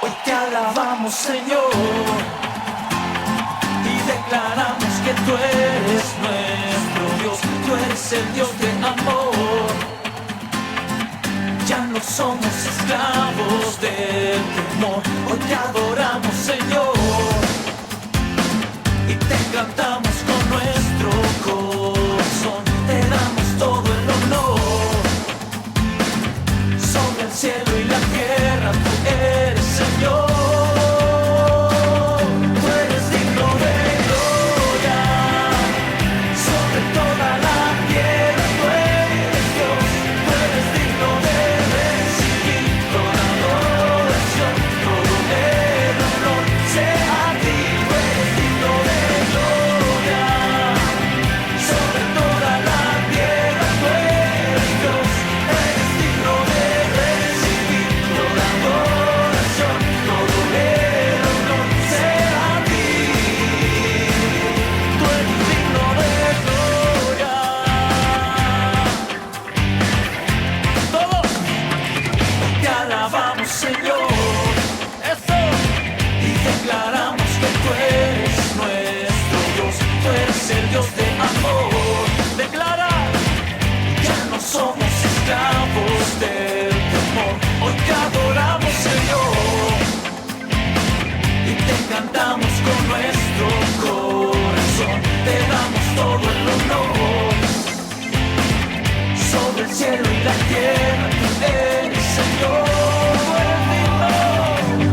Hoy te alabamos, Señor, y declaramos que tú eres nuestro Dios. Tú eres el Dios de amor. Ya no somos esclavos del temor. Hoy te adoramos, Señor, y te cantamos con nuestro corazón. Te damos todo el honor. Sobre el cielo y la tierra tú eres Señor. Tú eres digno de gloria. Sobre toda la tierra tú eres Dios. Tú eres digno de recibir toda adoración. Todo el honor sea a ti. Tú eres digno de gloria. Sobre toda la tierra tú eres Dios. Eres digno de recibir toda adoración. Todo el honor sea a ti. Tú eres digno de gloria. Todos te alabamos, Señor. Eso. Y declaramos que tú eres nuestro Dios. Tú eres el Dios de amor. Declara, ya no somos esclavos del temor. Hoy te adoramos, Señor, y te cantamos con nuestro corazón. Te damos todo el honor. Sobre el cielo y la tierra tú eres Señor.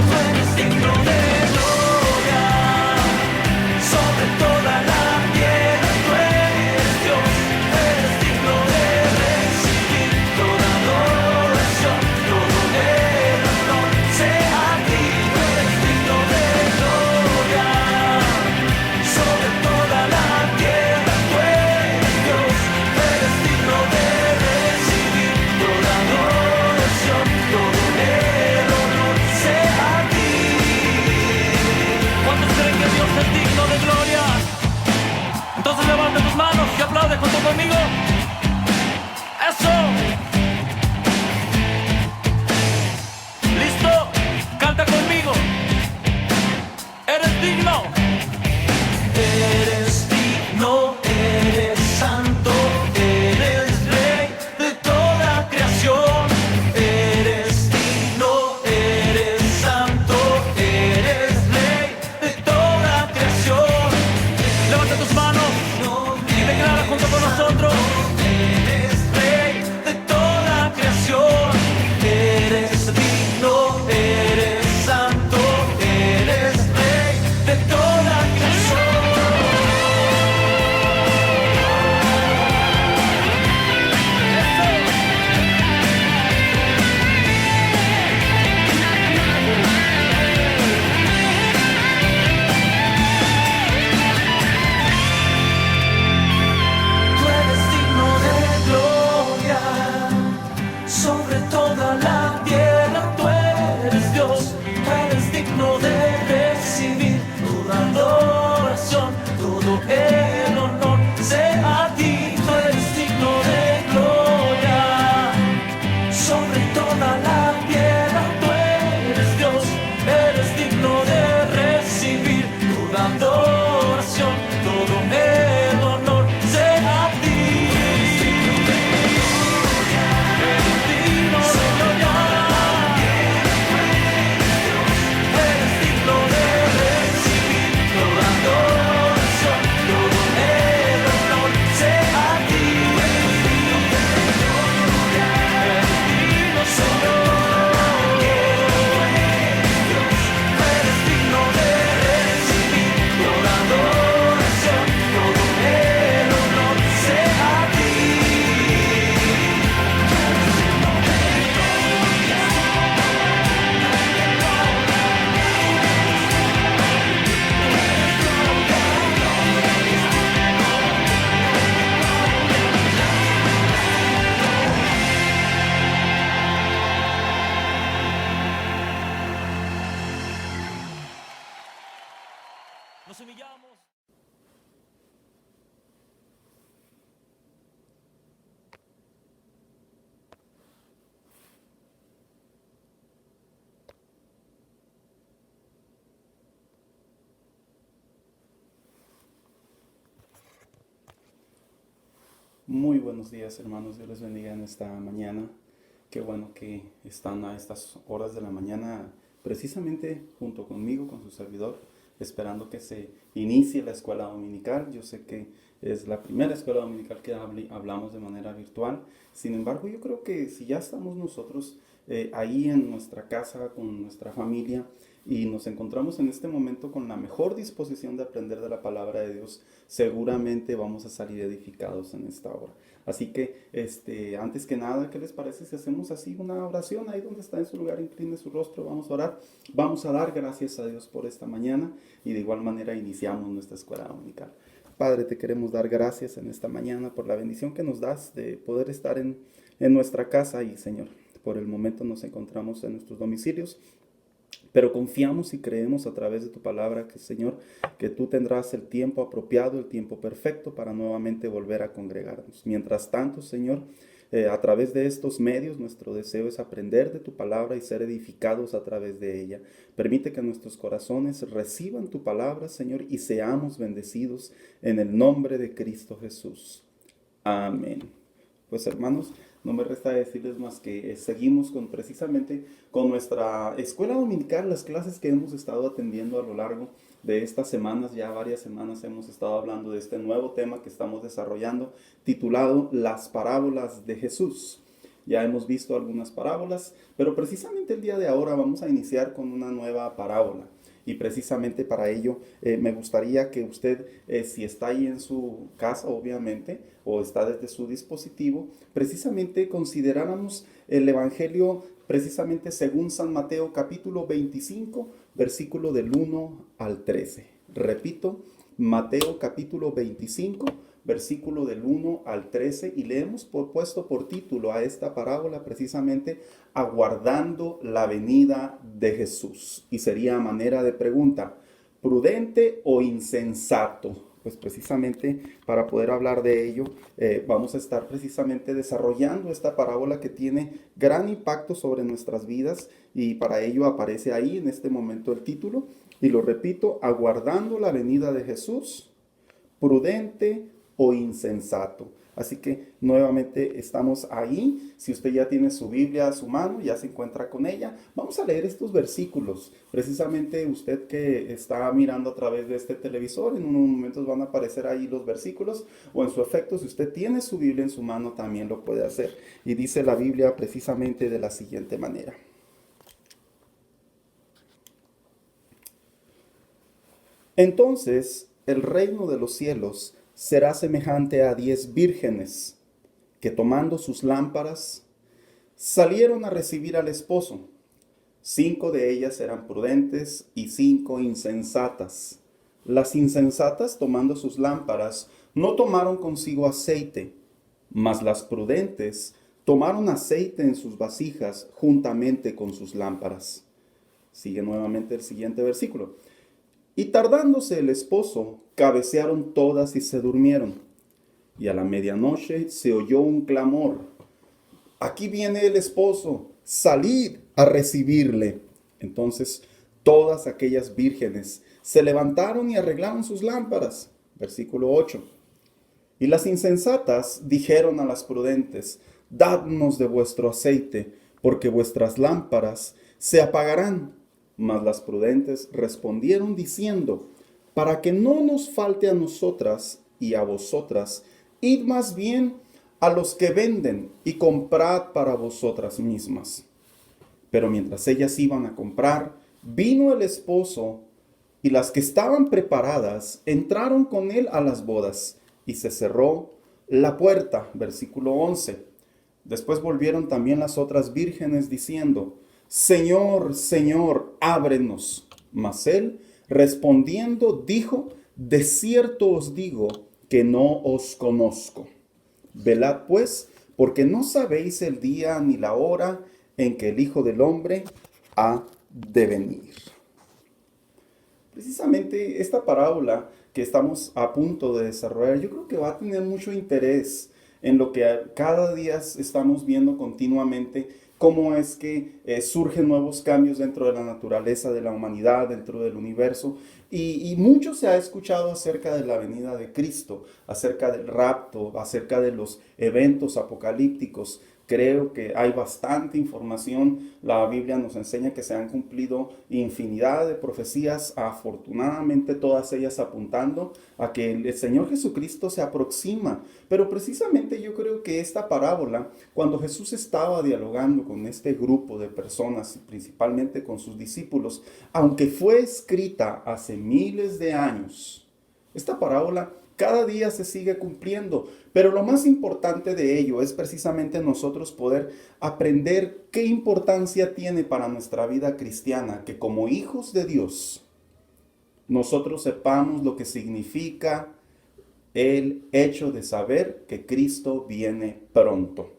Tú eres digno de gloria. Sobre toda la tierra tú eres Dios. Eres digno de recibir toda adoración. Todo el honor sea a ti. Tú eres digno de gloria. Sobre toda la tierra tú eres Dios. Eres digno de recibir toda adoración. Todo el honor sea a ti. ¿Cuántos creen que Dios es digno de gloria? Entonces levanta tus manos y aplaude junto conmigo. ¡Eso! ¿Listo? Canta conmigo. Eres digno. Eres digno, eres santo, eres rey de toda creación. Eres digno, eres santo, eres rey de toda creación. Levanta tus manos y declara junto con nosotros. Eres rey de toda creación. Eres digno, eres santo, eres rey de toda creación. Tú eres digno de gloria. Sobre toda la tierra tú eres Dios. Tú eres digno de recibir toda adoración. Todo el honor sea a ti. Tú eres digno de gloria. Sobre toda la tierra tú eres Dios. Eres digno de recibir toda adoración. Todo el honor sea a ti. Eres digno de gloria. Eres digno de recibir toda adoración. Todo el honor sea a ti. Eres digno de gloria. Eres digno, Señor. Eres digno de recibir toda adoración. Todo el honor sea a ti. Nos humillamos. Muy buenos días, hermanos. Dios les bendiga en esta mañana. Qué bueno que están a estas horas de la mañana, precisamente junto conmigo, con su servidor, esperando que se inicie la escuela dominical. Yo sé que es la primera escuela dominical que hablamos de manera virtual. Sin embargo, yo creo que si ya estamos nosotros ahí en nuestra casa, con nuestra familia, y nos encontramos en este momento con la mejor disposición de aprender de la palabra de Dios, seguramente vamos a salir edificados en esta hora. Así que, antes que nada, ¿qué les parece si hacemos así una oración? Ahí donde está en su lugar, incline su rostro, vamos a orar. Vamos a dar gracias a Dios por esta mañana y de igual manera iniciamos nuestra escuela dominical. Padre, te queremos dar gracias en esta mañana por la bendición que nos das de poder estar en nuestra casa y, Señor, por el momento nos encontramos en nuestros domicilios, pero confiamos y creemos a través de tu palabra que, Señor, que tú tendrás el tiempo apropiado, el tiempo perfecto para nuevamente volver a congregarnos. Mientras tanto, Señor, a través de estos medios, nuestro deseo es aprender de tu palabra y ser edificados a través de ella. Permite que nuestros corazones reciban tu palabra, Señor, y seamos bendecidos en el nombre de Cristo Jesús. Amén. Pues, hermanos, no me resta decirles más que seguimos precisamente con nuestra escuela dominical, las clases que hemos estado atendiendo a lo largo de estas semanas. Ya varias semanas hemos estado hablando de este nuevo tema que estamos desarrollando, titulado Las parábolas de Jesús. Ya hemos visto algunas parábolas, pero precisamente el día de ahora vamos a iniciar con una nueva parábola. Y precisamente para ello me gustaría que usted, si está ahí en su casa, obviamente, o está desde su dispositivo, precisamente consideráramos el Evangelio precisamente según San Mateo capítulo 25, versículo del 1 al 13. Repito, Mateo capítulo 25, versículo del 1 al 13, y le hemos puesto por título a esta parábola precisamente aguardando la venida de Jesús. Y sería a manera de pregunta, ¿prudente o insensato? Pues precisamente para poder hablar de ello, vamos a estar precisamente desarrollando esta parábola que tiene gran impacto sobre nuestras vidas, y para ello aparece ahí en este momento el título, y lo repito, aguardando la venida de Jesús, prudente o insensato. Así que nuevamente estamos ahí. Si usted ya tiene su Biblia a su mano, ya se encuentra con ella, vamos a leer estos versículos. Precisamente usted que está mirando a través de este televisor, en unos momentos van a aparecer ahí los versículos, o en su efecto, si usted tiene su Biblia en su mano, también lo puede hacer. Y dice la Biblia precisamente de la siguiente manera. Entonces, el reino de los cielos será semejante a 10 vírgenes que, tomando sus lámparas, salieron a recibir al esposo. 5 de ellas eran prudentes y 5 insensatas. Las insensatas, tomando sus lámparas, no tomaron consigo aceite, mas las prudentes tomaron aceite en sus vasijas juntamente con sus lámparas. Sigue nuevamente el siguiente versículo. Y tardándose el esposo, cabecearon todas y se durmieron. Y a la medianoche se oyó un clamor: aquí viene el esposo, salid a recibirle. Entonces todas aquellas vírgenes se levantaron y arreglaron sus lámparas. Versículo 8. Y las insensatas dijeron a las prudentes: dadnos de vuestro aceite, porque vuestras lámparas se apagarán. Mas las prudentes respondieron diciendo: para que no nos falte a nosotras y a vosotras, id más bien a los que venden y comprad para vosotras mismas. Pero mientras ellas iban a comprar, vino el esposo, y las que estaban preparadas entraron con él a las bodas, y se cerró la puerta. Versículo 11. Después volvieron también las otras vírgenes diciendo: Señor, Señor, ábrenos. Mas él, respondiendo, dijo: de cierto os digo que no os conozco. Velad pues, porque no sabéis el día ni la hora en que el Hijo del Hombre ha de venir. Precisamente esta parábola que estamos a punto de desarrollar, yo creo que va a tener mucho interés en lo que cada día estamos viendo continuamente, cómo es que surgen nuevos cambios dentro de la naturaleza de la humanidad, dentro del universo. Y mucho se ha escuchado acerca de la venida de Cristo, acerca del rapto, acerca de los eventos apocalípticos. Creo que hay bastante información. La Biblia nos enseña que se han cumplido infinidad de profecías, afortunadamente todas ellas apuntando a que el Señor Jesucristo se aproxima. Pero precisamente yo creo que esta parábola, cuando Jesús estaba dialogando con este grupo de personas, principalmente con sus discípulos, aunque fue escrita hace miles de años, esta parábola cada día se sigue cumpliendo, pero lo más importante de ello es precisamente nosotros poder aprender qué importancia tiene para nuestra vida cristiana, que como hijos de Dios, nosotros sepamos lo que significa el hecho de saber que Cristo viene pronto.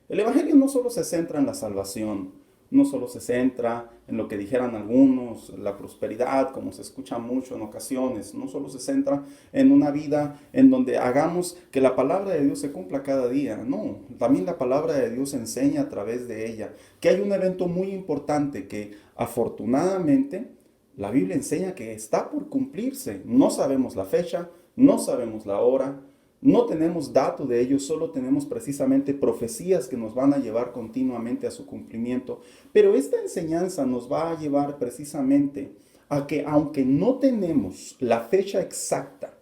El Evangelio no solo se centra en la salvación, no solo se centra en lo que dijeran algunos, la prosperidad, como se escucha mucho en ocasiones, no solo se centra en una vida en donde hagamos que la palabra de Dios se cumpla cada día, no, también la palabra de Dios enseña a través de ella, que hay un evento muy importante que afortunadamente la Biblia enseña que está por cumplirse, no sabemos la fecha, no sabemos la hora, no tenemos dato de ello, solo tenemos precisamente profecías que nos van a llevar continuamente a su cumplimiento. Pero esta enseñanza nos va a llevar precisamente a que aunque no tenemos la fecha exacta,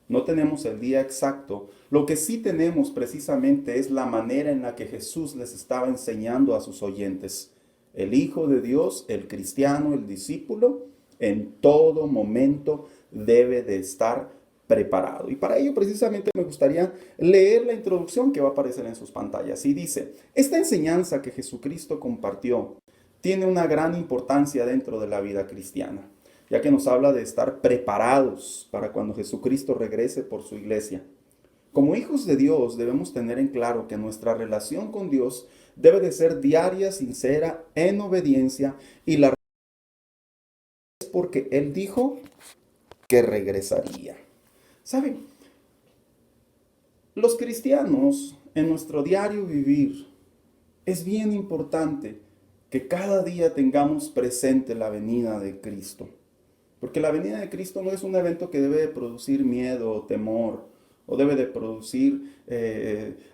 no tenemos el día exacto, lo que sí tenemos precisamente es la manera en la que Jesús les estaba enseñando a sus oyentes. El Hijo de Dios, el cristiano, el discípulo, en todo momento debe de estar preparado. Y para ello precisamente me gustaría leer la introducción que va a aparecer en sus pantallas. Y dice, esta enseñanza que Jesucristo compartió tiene una gran importancia dentro de la vida cristiana, ya que nos habla de estar preparados para cuando Jesucristo regrese por su iglesia. Como hijos de Dios debemos tener en claro que nuestra relación con Dios debe de ser diaria, sincera, en obediencia, y la es porque Él dijo que regresaría. ¿Saben? Los cristianos en nuestro diario vivir es bien importante que cada día tengamos presente la venida de Cristo. Porque la venida de Cristo no es un evento que debe de producir miedo o temor, o debe de producir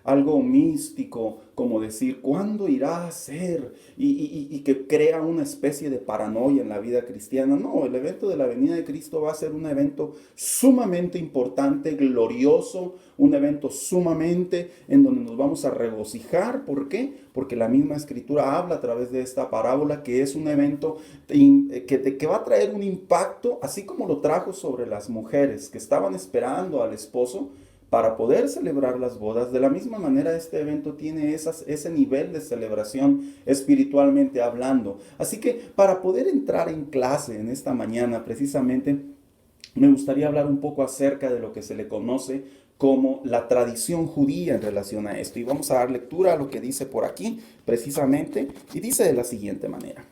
algo místico, como decir, ¿cuándo irá a ser? Y que crea una especie de paranoia en la vida cristiana. No, el evento de la venida de Cristo va a ser un evento sumamente importante, glorioso, un evento sumamente en donde nos vamos a regocijar. ¿Por qué? Porque la misma Escritura habla a través de esta parábola que es un evento que va a traer un impacto, así como lo trajo sobre las mujeres que estaban esperando al esposo para poder celebrar las bodas. De la misma manera, este evento tiene ese nivel de celebración espiritualmente hablando. Así que para poder entrar en clase en esta mañana, precisamente, me gustaría hablar un poco acerca de lo que se le conoce como la tradición judía en relación a esto. Y vamos a dar lectura a lo que dice por aquí, precisamente, y dice de la siguiente manera.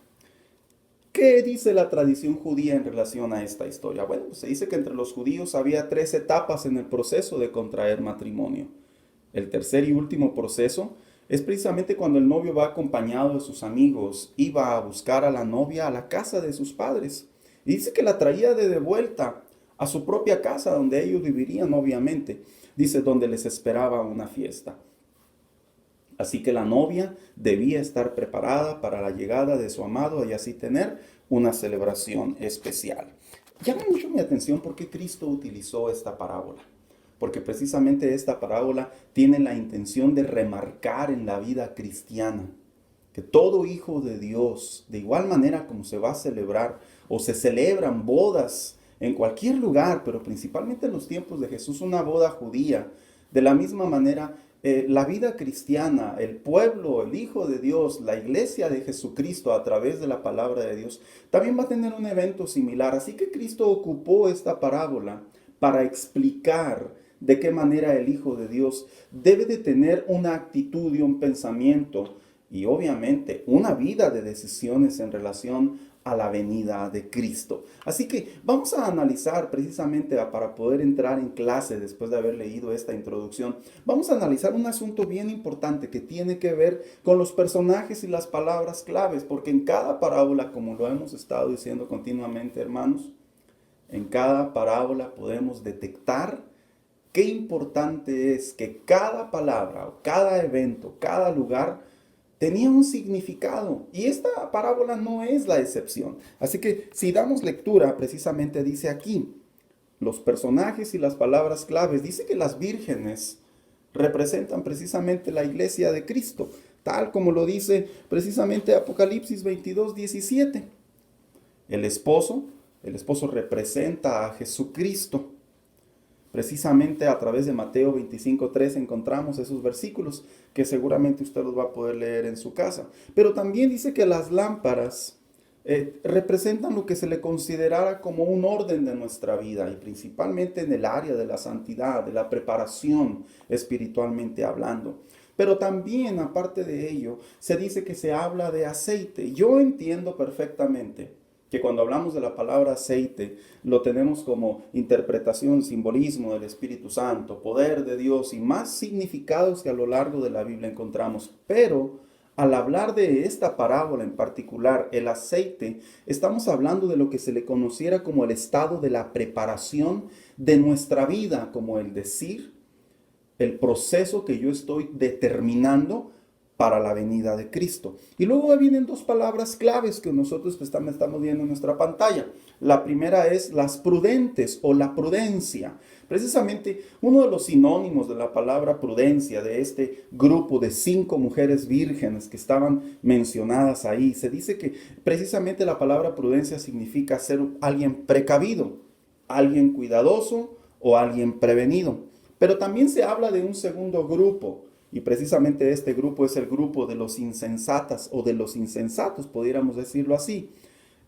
¿Qué dice la tradición judía en relación a esta historia? Bueno, pues se dice que entre los judíos había 3 etapas en el proceso de contraer matrimonio. El tercer y último proceso es precisamente cuando el novio va acompañado de sus amigos y va a buscar a la novia a la casa de sus padres. Y dice que la traía de vuelta a su propia casa, donde ellos vivirían, obviamente. Dice, donde les esperaba una fiesta. Así que la novia debía estar preparada para la llegada de su amado y así tener una celebración especial. Llama mucho mi atención por qué Cristo utilizó esta parábola. Porque precisamente esta parábola tiene la intención de remarcar en la vida cristiana que todo hijo de Dios, de igual manera como se va a celebrar o se celebran bodas en cualquier lugar, pero principalmente en los tiempos de Jesús, una boda judía, de la misma manera la vida cristiana, el pueblo, el Hijo de Dios, la iglesia de Jesucristo a través de la palabra de Dios, también va a tener un evento similar. Así que Cristo ocupó esta parábola para explicar de qué manera el Hijo de Dios debe de tener una actitud y un pensamiento y obviamente una vida de decisiones en relación a la venida de Cristo. Así que vamos a analizar precisamente para poder entrar en clase después de haber leído esta introducción. Vamos a analizar un asunto bien importante que tiene que ver con los personajes y las palabras claves, porque en cada parábola, como lo hemos estado diciendo continuamente, hermanos, en cada parábola podemos detectar qué importante es que cada palabra, cada evento, cada lugar tenía un significado. Y esta parábola no es la excepción. Así que si damos lectura, precisamente dice aquí, los personajes y las palabras claves. Dice que las vírgenes representan precisamente la iglesia de Cristo, tal como lo dice precisamente Apocalipsis 22:17. El esposo representa a Jesucristo. Precisamente a través de Mateo 25:3 encontramos esos versículos que seguramente usted los va a poder leer en su casa. Pero también dice que las lámparas representan lo que se le considerara como un orden de nuestra vida y principalmente en el área de la santidad, de la preparación espiritualmente hablando. Pero también, aparte de ello, se dice que se habla de aceite. Yo entiendo perfectamente que cuando hablamos de la palabra aceite, lo tenemos como interpretación, simbolismo del Espíritu Santo, poder de Dios y más significados que a lo largo de la Biblia encontramos. Pero al hablar de esta parábola en particular, el aceite, estamos hablando de lo que se le conociera como el estado de la preparación de nuestra vida, como el decir, el proceso que yo estoy determinando para la venida de Cristo. Y luego vienen dos palabras claves que nosotros estamos viendo en nuestra pantalla. La primera es las prudentes o la prudencia. Precisamente uno de los sinónimos de la palabra prudencia, de este grupo de 5 mujeres vírgenes que estaban mencionadas ahí, se dice que precisamente la palabra prudencia significa ser alguien precavido, alguien cuidadoso o alguien prevenido. Pero también se habla de un segundo grupo. Y precisamente este grupo es el grupo de los insensatas o de los insensatos, pudiéramos decirlo así.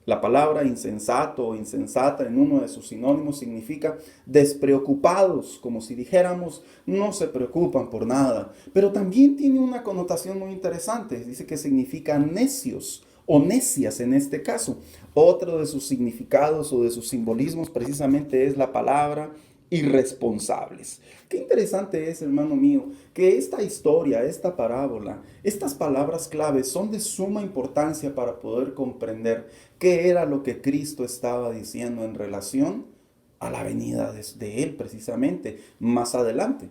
La palabra insensato o insensata en uno de sus sinónimos significa despreocupados, como si dijéramos no se preocupan por nada. Pero también tiene una connotación muy interesante, dice que significa necios o necias en este caso. Otro de sus significados o de sus simbolismos precisamente es la palabra irresponsables. Qué interesante es, hermano mío, que esta historia, esta parábola, estas palabras claves son de suma importancia para poder comprender qué era lo que Cristo estaba diciendo en relación a la venida de Él precisamente más adelante.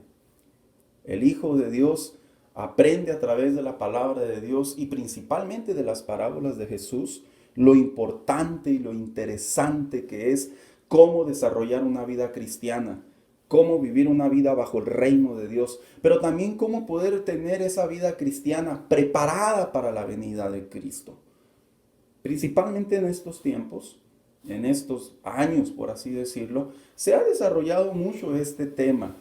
El Hijo de Dios aprende a través de la palabra de Dios y principalmente de las parábolas de Jesús lo importante y lo interesante que es cómo desarrollar una vida cristiana, cómo vivir una vida bajo el reino de Dios, pero también cómo poder tener esa vida cristiana preparada para la venida de Cristo. Principalmente en estos tiempos, en estos años, por así decirlo, se ha desarrollado mucho este tema.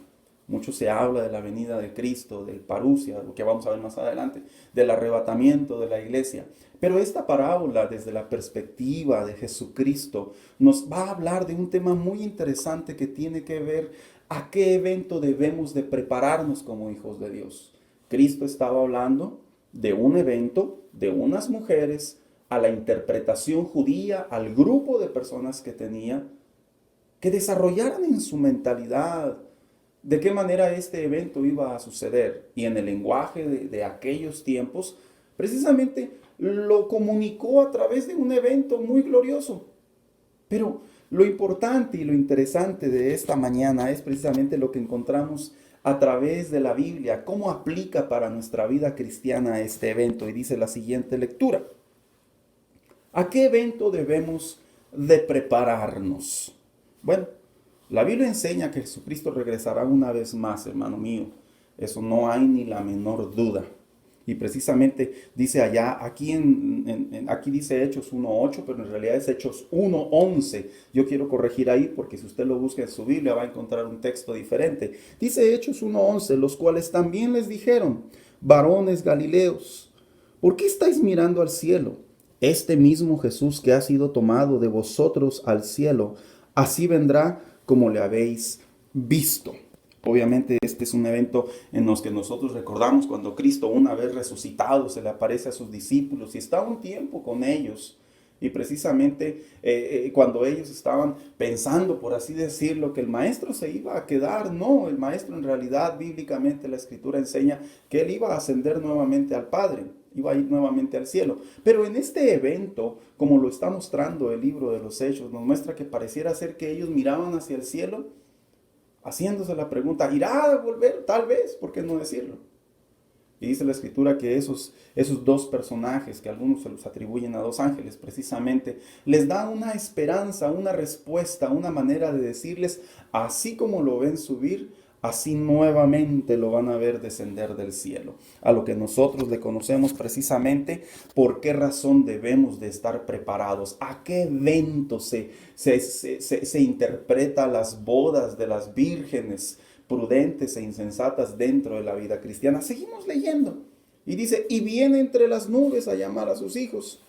Mucho se habla de la venida de Cristo, del parusia, lo que vamos a ver más adelante, del arrebatamiento de la iglesia. Pero esta parábola, desde la perspectiva de Jesucristo, nos va a hablar de un tema muy interesante que tiene que ver a qué evento debemos de prepararnos como hijos de Dios. Cristo estaba hablando de un evento, de unas mujeres, a la interpretación judía, al grupo de personas que tenía, que desarrollaran en su mentalidad de qué manera este evento iba a suceder. Y en el lenguaje de aquellos tiempos, precisamente lo comunicó a través de un evento muy glorioso. Pero lo importante y lo interesante de esta mañana es precisamente lo que encontramos a través de la Biblia, cómo aplica para nuestra vida cristiana este evento. Y dice la siguiente lectura: ¿a qué evento debemos de prepararnos? Bueno, la Biblia enseña que Jesucristo regresará una vez más, hermano mío. Eso no hay ni la menor duda. Y precisamente dice allá, aquí dice Hechos 1:8, pero en realidad es Hechos 1:11. Yo quiero corregir ahí porque si usted lo busca en su Biblia va a encontrar un texto diferente. Dice Hechos 1:11, los cuales también les dijeron: varones galileos, ¿por qué estáis mirando al cielo? Este mismo Jesús que ha sido tomado de vosotros al cielo, así vendrá como le habéis visto. Obviamente este es un evento en los que nosotros recordamos cuando Cristo, una vez resucitado, se le aparece a sus discípulos y está un tiempo con ellos. Y precisamente cuando ellos estaban pensando, por así decirlo, que el maestro se iba a quedar, no, el maestro en realidad bíblicamente la escritura enseña que él iba a ascender nuevamente al Padre, iba a ir nuevamente al cielo. Pero en este evento, como lo está mostrando el libro de los Hechos, nos muestra que pareciera ser que ellos miraban hacia el cielo, haciéndose la pregunta, ¿irá a volver? Tal vez, ¿por qué no decirlo? Y dice la escritura que esos dos personajes, que algunos se los atribuyen a dos ángeles precisamente, les da una esperanza, una respuesta, una manera de decirles, así como lo ven subir, así nuevamente lo van a ver descender del cielo. A lo que nosotros le conocemos precisamente por qué razón debemos de estar preparados, a qué evento se interpreta las bodas de las vírgenes prudentes e insensatas dentro de la vida cristiana. Seguimos leyendo. Y dice, y viene entre las nubes a llamar a sus hijos,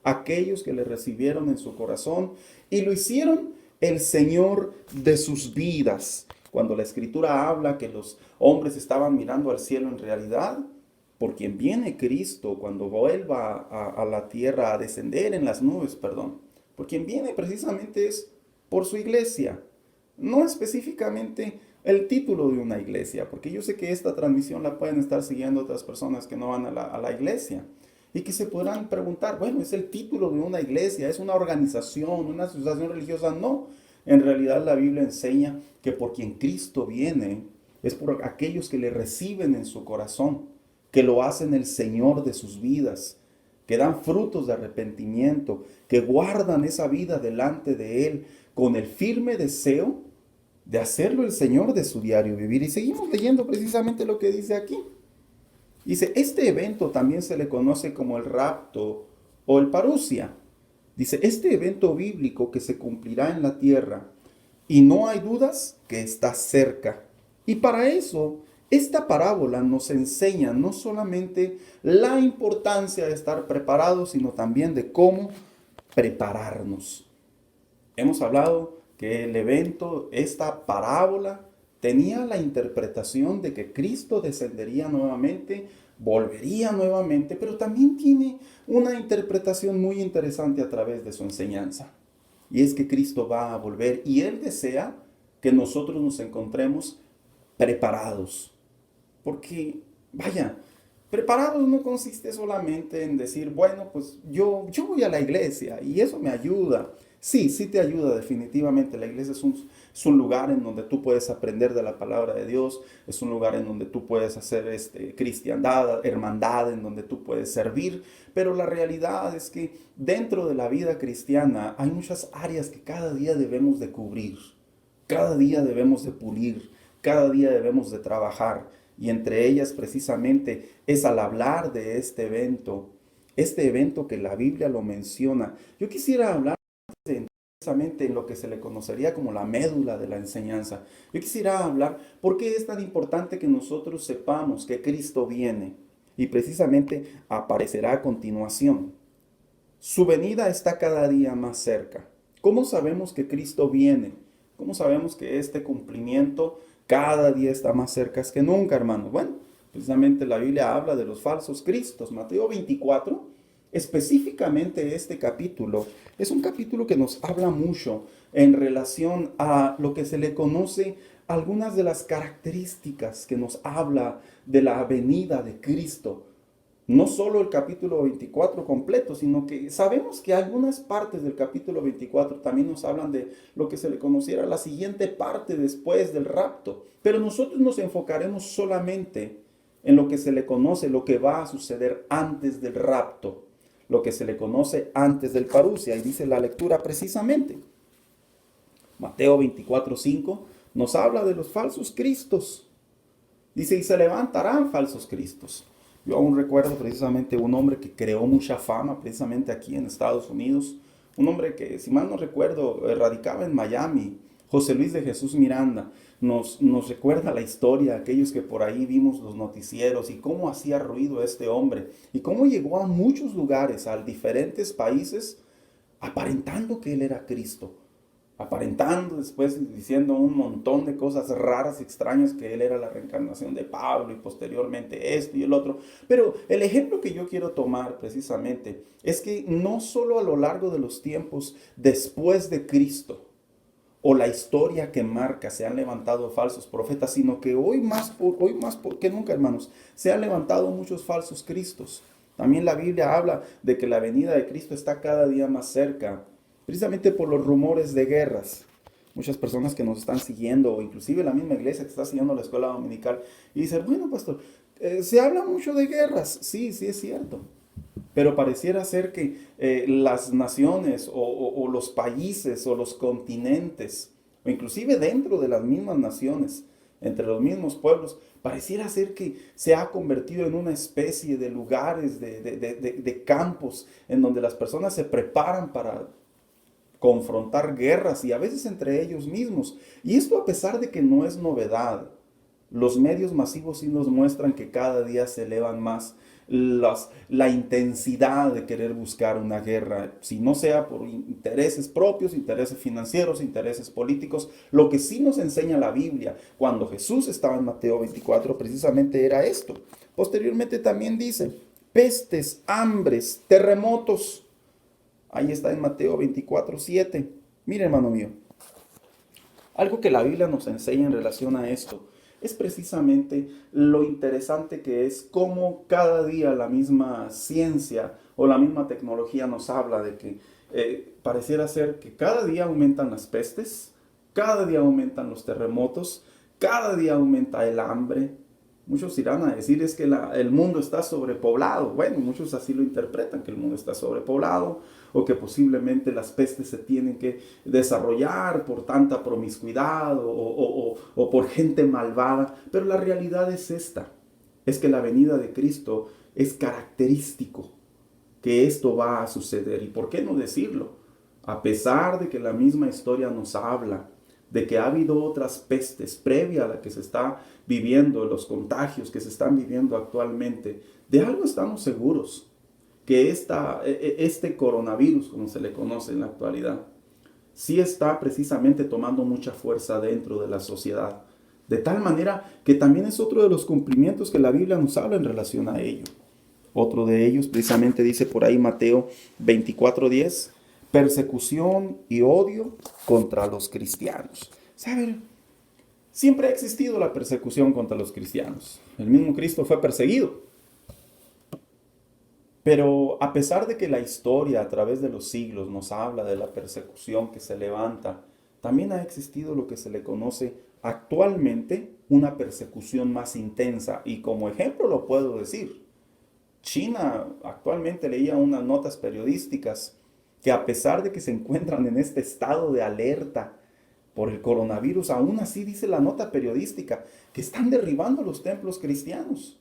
aquellos que le recibieron en su corazón y lo hicieron el Señor de sus vidas. Cuando la escritura habla que los hombres estaban mirando al cielo en realidad, por quien viene Cristo cuando vuelva a la tierra a descender en las nubes, perdón, por quien viene precisamente es por su iglesia, no específicamente el título de una iglesia, porque yo sé que esta transmisión la pueden estar siguiendo otras personas que no van a la iglesia y que se podrán preguntar, bueno, es el título de una iglesia, es una organización, una asociación religiosa. No, en realidad la Biblia enseña que por quien Cristo viene es por aquellos que le reciben en su corazón, que lo hacen el Señor de sus vidas, que dan frutos de arrepentimiento, que guardan esa vida delante de Él con el firme deseo de hacerlo el Señor de su diario vivir. Y seguimos leyendo precisamente lo que dice aquí. Dice, este evento también se le conoce como el rapto o el parusia. Dice, este evento bíblico que se cumplirá en la tierra, y no hay dudas que está cerca. Y para eso, esta parábola nos enseña no solamente la importancia de estar preparados, sino también de cómo prepararnos. Hemos hablado que el evento, esta parábola, tenía la interpretación de que Cristo descendería nuevamente, volvería nuevamente, pero también tiene una interpretación muy interesante a través de su enseñanza. Y es que Cristo va a volver y Él desea que nosotros nos encontremos preparados. Porque, vaya, preparados no consiste solamente en decir, bueno, pues yo voy a la iglesia y eso me ayuda. Sí, sí te ayuda definitivamente. La iglesia es un lugar en donde tú puedes aprender de la palabra de Dios, es un lugar en donde tú puedes hacer cristiandad, hermandad, en donde tú puedes servir, pero la realidad es que dentro de la vida cristiana hay muchas áreas que cada día debemos de cubrir, cada día debemos de pulir, cada día debemos de trabajar, y entre ellas precisamente es al hablar de este evento que la Biblia lo menciona. Yo quisiera hablar precisamente en lo que se le conocería como la médula de la enseñanza. Yo quisiera hablar por qué es tan importante que nosotros sepamos que Cristo viene y precisamente aparecerá a continuación. Su venida está cada día más cerca. ¿Cómo sabemos que Cristo viene? ¿Cómo sabemos que este cumplimiento cada día está más cerca que nunca, hermanos? Bueno, precisamente la Biblia habla de los falsos cristos. Mateo 24, específicamente este capítulo, es un capítulo que nos habla mucho en relación a lo que se le conoce algunas de las características que nos habla de la venida de Cristo. No solo el capítulo 24 completo, sino que sabemos que algunas partes del capítulo 24 también nos hablan de lo que se le conociera la siguiente parte después del rapto. Pero nosotros nos enfocaremos solamente en lo que se le conoce, lo que va a suceder antes del rapto, lo que se le conoce antes del parusia. Y dice la lectura precisamente, Mateo 24:5 nos habla de los falsos cristos. Dice, y se levantarán falsos cristos. Yo aún recuerdo precisamente un hombre que creó mucha fama precisamente aquí en Estados Unidos. Un hombre que, si mal no recuerdo, radicaba en Miami. José Luis de Jesús Miranda nos recuerda la historia, aquellos que por ahí vimos los noticieros y cómo hacía ruido este hombre y cómo llegó a muchos lugares, a diferentes países, aparentando que él era Cristo. aparentando, después diciendo un montón de cosas raras y extrañas, que él era la reencarnación de Pablo y posteriormente esto y el otro. Pero el ejemplo que yo quiero tomar precisamente es que no solo a lo largo de los tiempos después de Cristo o la historia que marca se han levantado falsos profetas, sino que hoy más que nunca, hermanos, se han levantado muchos falsos cristos. También la Biblia habla de que la venida de Cristo está cada día más cerca, precisamente por los rumores de guerras. Muchas personas que nos están siguiendo, o inclusive la misma iglesia que está siguiendo la escuela dominical, y dicen, bueno, pastor, se habla mucho de guerras. Sí, sí es cierto. Pero pareciera ser que las naciones o los países o los continentes, o inclusive dentro de las mismas naciones, entre los mismos pueblos, pareciera ser que se ha convertido en una especie de lugares, de campos, en donde las personas se preparan para confrontar guerras y a veces entre ellos mismos. Y esto a pesar de que no es novedad. Los medios masivos sí nos muestran que cada día se elevan más la intensidad de querer buscar una guerra, si no sea por intereses propios, intereses financieros, intereses políticos. Lo que sí nos enseña la Biblia cuando Jesús estaba en Mateo 24 precisamente era esto. Posteriormente también dice, pestes, hambres, terremotos. Ahí está en Mateo 24:7. Mire, hermano mío, algo que la Biblia nos enseña en relación a esto es precisamente lo interesante que es cómo cada día la misma ciencia o la misma tecnología nos habla de que pareciera ser que cada día aumentan las pestes, cada día aumentan los terremotos, cada día aumenta el hambre. Muchos irán a decir es que el mundo está sobrepoblado. Bueno, muchos así lo interpretan, que el mundo está sobrepoblado o que posiblemente las pestes se tienen que desarrollar por tanta promiscuidad o por gente malvada. Pero la realidad es esta, es que la venida de Cristo es característico, que esto va a suceder. ¿Y por qué no decirlo? A pesar de que la misma historia nos habla de que ha habido otras pestes previa a la que se está viviendo, los contagios que se están viviendo actualmente, de algo estamos seguros, que este coronavirus, como se le conoce en la actualidad, sí está precisamente tomando mucha fuerza dentro de la sociedad, de tal manera que también es otro de los cumplimientos que la Biblia nos habla en relación a ello. Otro de ellos precisamente dice por ahí Mateo 24:10, persecución y odio contra los cristianos. ¿Saben? Siempre ha existido la persecución contra los cristianos. El mismo Cristo fue perseguido. Pero a pesar de que la historia a través de los siglos nos habla de la persecución que se levanta, también ha existido lo que se le conoce actualmente una persecución más intensa. Y como ejemplo lo puedo decir. China actualmente leía unas notas periodísticas que a pesar de que se encuentran en este estado de alerta por el coronavirus, aún así dice la nota periodística que están derribando los templos cristianos.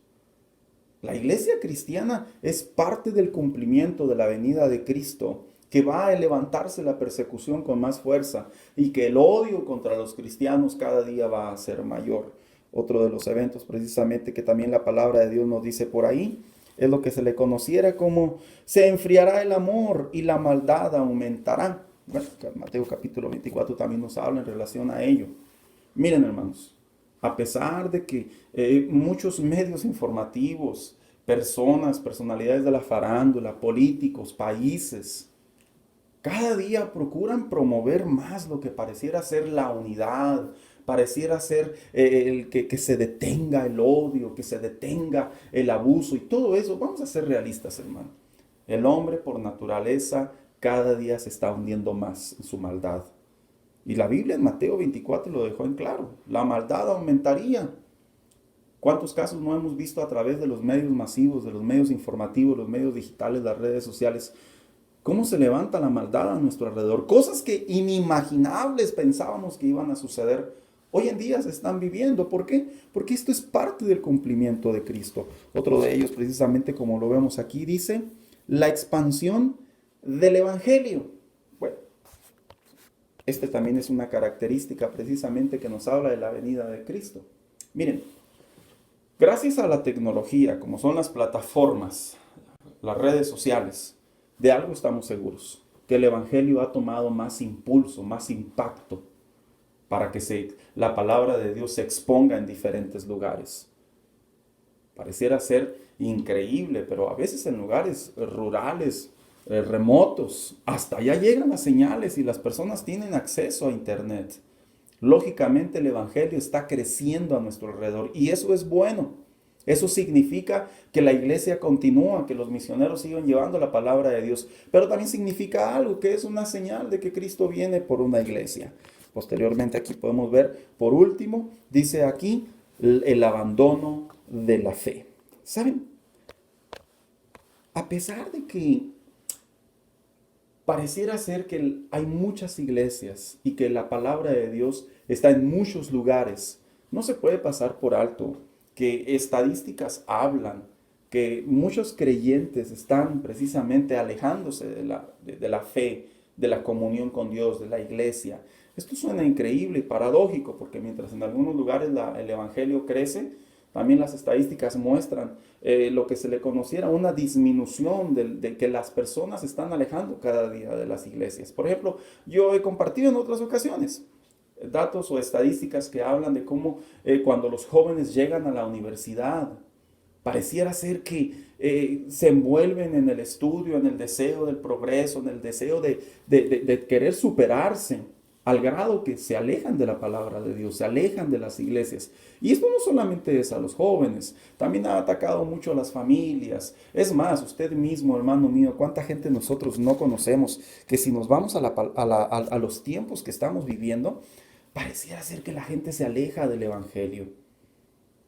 La iglesia cristiana es parte del cumplimiento de la venida de Cristo, que va a levantarse la persecución con más fuerza y que el odio contra los cristianos cada día va a ser mayor. Otro de los eventos precisamente que también la palabra de Dios nos dice por ahí es lo que se le conociera como se enfriará el amor y la maldad aumentará. Bueno, Mateo capítulo 24 también nos habla en relación a ello. Miren, hermanos, a pesar de que muchos medios informativos, personalidades de la farándula, políticos, países, cada día procuran promover más lo que pareciera ser la unidad, pareciera ser que se detenga el odio, que se detenga el abuso y todo eso. Vamos a ser realistas, hermano. El hombre por naturaleza cada día se está hundiendo más en su maldad. Y la Biblia en Mateo 24 lo dejó en claro. La maldad aumentaría. ¿Cuántos casos no hemos visto a través de los medios masivos, de los medios informativos, los medios digitales, las redes sociales? ¿Cómo se levanta la maldad a nuestro alrededor? Cosas que inimaginables pensábamos que iban a suceder, hoy en día se están viviendo. ¿Por qué? Porque esto es parte del cumplimiento de Cristo. Otro de ellos, precisamente como lo vemos aquí, dice la expansión del Evangelio. Bueno, este también es una característica precisamente que nos habla de la venida de Cristo. Miren, gracias a la tecnología, como son las plataformas, las redes sociales, de algo estamos seguros. que el Evangelio ha tomado más impulso, más impacto, para que la palabra de Dios se exponga en diferentes lugares. Pareciera ser increíble, pero a veces en lugares rurales, remotos, hasta allá llegan las señales y las personas tienen acceso a internet. Lógicamente el Evangelio está creciendo a nuestro alrededor y eso es bueno. Eso significa que la iglesia continúa, que los misioneros siguen llevando la palabra de Dios, pero también significa algo que es una señal de que Cristo viene por una iglesia. Posteriormente aquí podemos ver, por último, dice aquí, el abandono de la fe. ¿Saben? A pesar de que pareciera ser que hay muchas iglesias y que la palabra de Dios está en muchos lugares, no se puede pasar por alto que estadísticas hablan que muchos creyentes están precisamente alejándose de la fe, de la comunión con Dios, de la iglesia. Esto suena increíble y paradójico, porque mientras en algunos lugares el evangelio crece, también las estadísticas muestran lo que se le conociera una disminución de que las personas se están alejando cada día de las iglesias. Por ejemplo, yo he compartido en otras ocasiones datos o estadísticas que hablan de cómo cuando los jóvenes llegan a la universidad, pareciera ser que se envuelven en el estudio, en el deseo del progreso, en el deseo de querer superarse, al grado que se alejan de la palabra de Dios, se alejan de las iglesias. Y esto no solamente es a los jóvenes, también ha atacado mucho a las familias. Es más, usted mismo, hermano mío, cuánta gente nosotros no conocemos, que si nos vamos a los tiempos que estamos viviendo, pareciera ser que la gente se aleja del evangelio.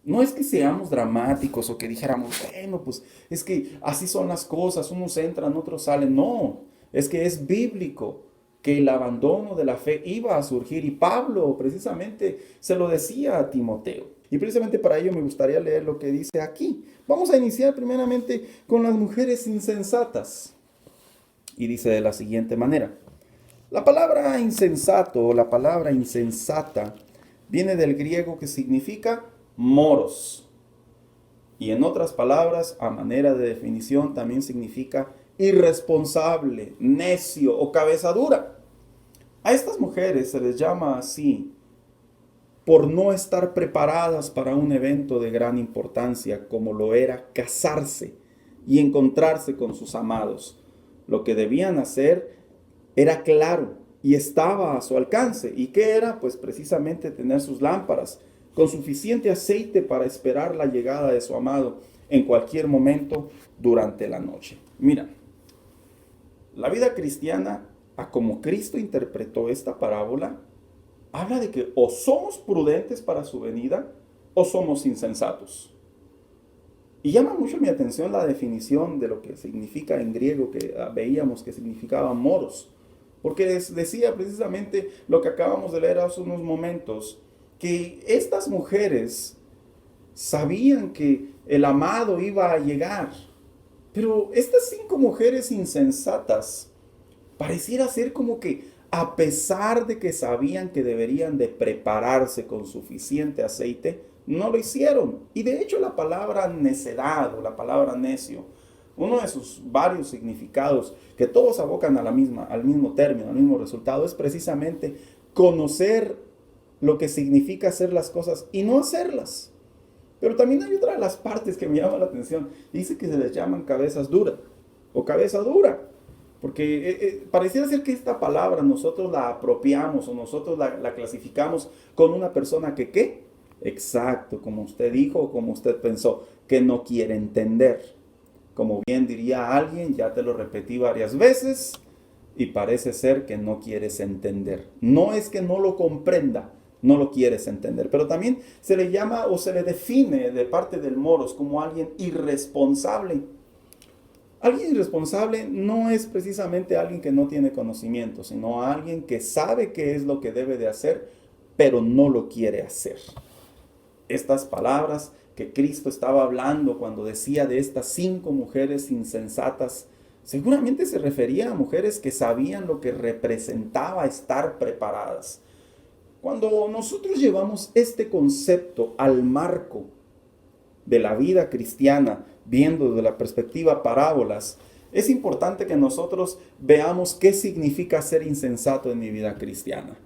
No es que seamos dramáticos o que dijéramos, bueno, pues es que así son las cosas, unos entran, otros salen. No, es que es bíblico que el abandono de la fe iba a surgir y Pablo precisamente se lo decía a Timoteo. Y precisamente para ello me gustaría leer lo que dice aquí. Vamos a iniciar primeramente con las mujeres insensatas. Y dice de la siguiente manera. La palabra insensato o la palabra insensata viene del griego que significa moros. Y en otras palabras, a manera de definición, también significa irresponsable, necio o cabeza dura. A estas mujeres se les llama así por no estar preparadas para un evento de gran importancia como lo era casarse y encontrarse con sus amados. Lo que debían hacer era claro y estaba a su alcance. ¿Y qué era? Pues precisamente tener sus lámparas con suficiente aceite para esperar la llegada de su amado en cualquier momento durante la noche. Mira, la vida cristiana, a como Cristo interpretó esta parábola, habla de que o somos prudentes para su venida o somos insensatos. Y llama mucho mi atención la definición de lo que significa en griego, que veíamos que significaba moros. Porque decía precisamente lo que acabamos de leer hace unos momentos, que estas mujeres sabían que el amado iba a llegar. Pero estas 5 mujeres insensatas pareciera ser como que a pesar de que sabían que deberían de prepararse con suficiente aceite, no lo hicieron. Y de hecho la palabra necedad o la palabra necio, uno de sus varios significados que todos abocan al mismo término, al mismo resultado, es precisamente conocer lo que significa hacer las cosas y no hacerlas. Pero también hay otra de las partes que me llama la atención. Dice que se les llaman cabezas duras o cabeza dura. Porque pareciera ser que esta palabra nosotros la apropiamos o nosotros la clasificamos con una persona que ¿qué? Exacto, como usted dijo o como usted pensó, que no quiere entender. Como bien diría alguien, ya te lo repetí varias veces y parece ser que no quieres entender. No es que no lo comprenda, no lo quieres entender. Pero también se le llama o se le define de parte del moros como alguien irresponsable. Alguien irresponsable no es precisamente alguien que no tiene conocimiento, sino alguien que sabe qué es lo que debe de hacer, pero no lo quiere hacer. Estas palabras que Cristo estaba hablando cuando decía de estas 5 mujeres insensatas, seguramente se refería a mujeres que sabían lo que representaba estar preparadas. Cuando nosotros llevamos este concepto al marco de la vida cristiana, viendo desde la perspectiva parábolas, es importante que nosotros veamos qué significa ser insensato en mi vida cristiana.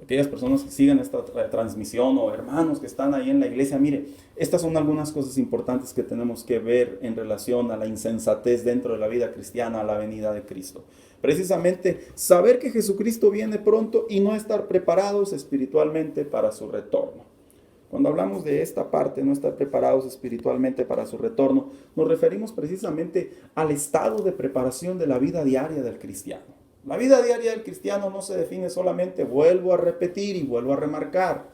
Aquellas personas que siguen esta transmisión o hermanos que están ahí en la iglesia, mire, estas son algunas cosas importantes que tenemos que ver en relación a la insensatez dentro de la vida cristiana, a la venida de Cristo. Precisamente saber que Jesucristo viene pronto y no estar preparados espiritualmente para su retorno. Cuando hablamos de esta parte, no estar preparados espiritualmente para su retorno, nos referimos precisamente al estado de preparación de la vida diaria del cristiano. La vida diaria del cristiano no se define solamente, vuelvo a repetir y vuelvo a remarcar,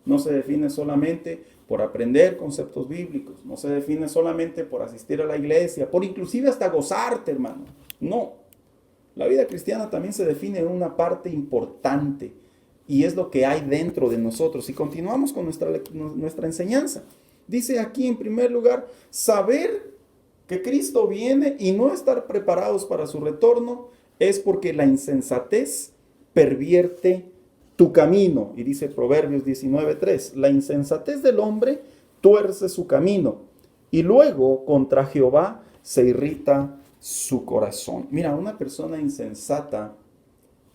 no se define solamente por aprender conceptos bíblicos, no se define solamente por asistir a la iglesia, por inclusive hasta gozarte, hermano. No, la vida cristiana también se define en una parte importante y es lo que hay dentro de nosotros. Y continuamos con nuestra enseñanza. Dice aquí en primer lugar, saber que Cristo viene y no estar preparados para su retorno es porque la insensatez pervierte tu camino. Y dice Proverbios 19:3, la insensatez del hombre tuerce su camino y luego contra Jehová se irrita su corazón. Mira, una persona insensata,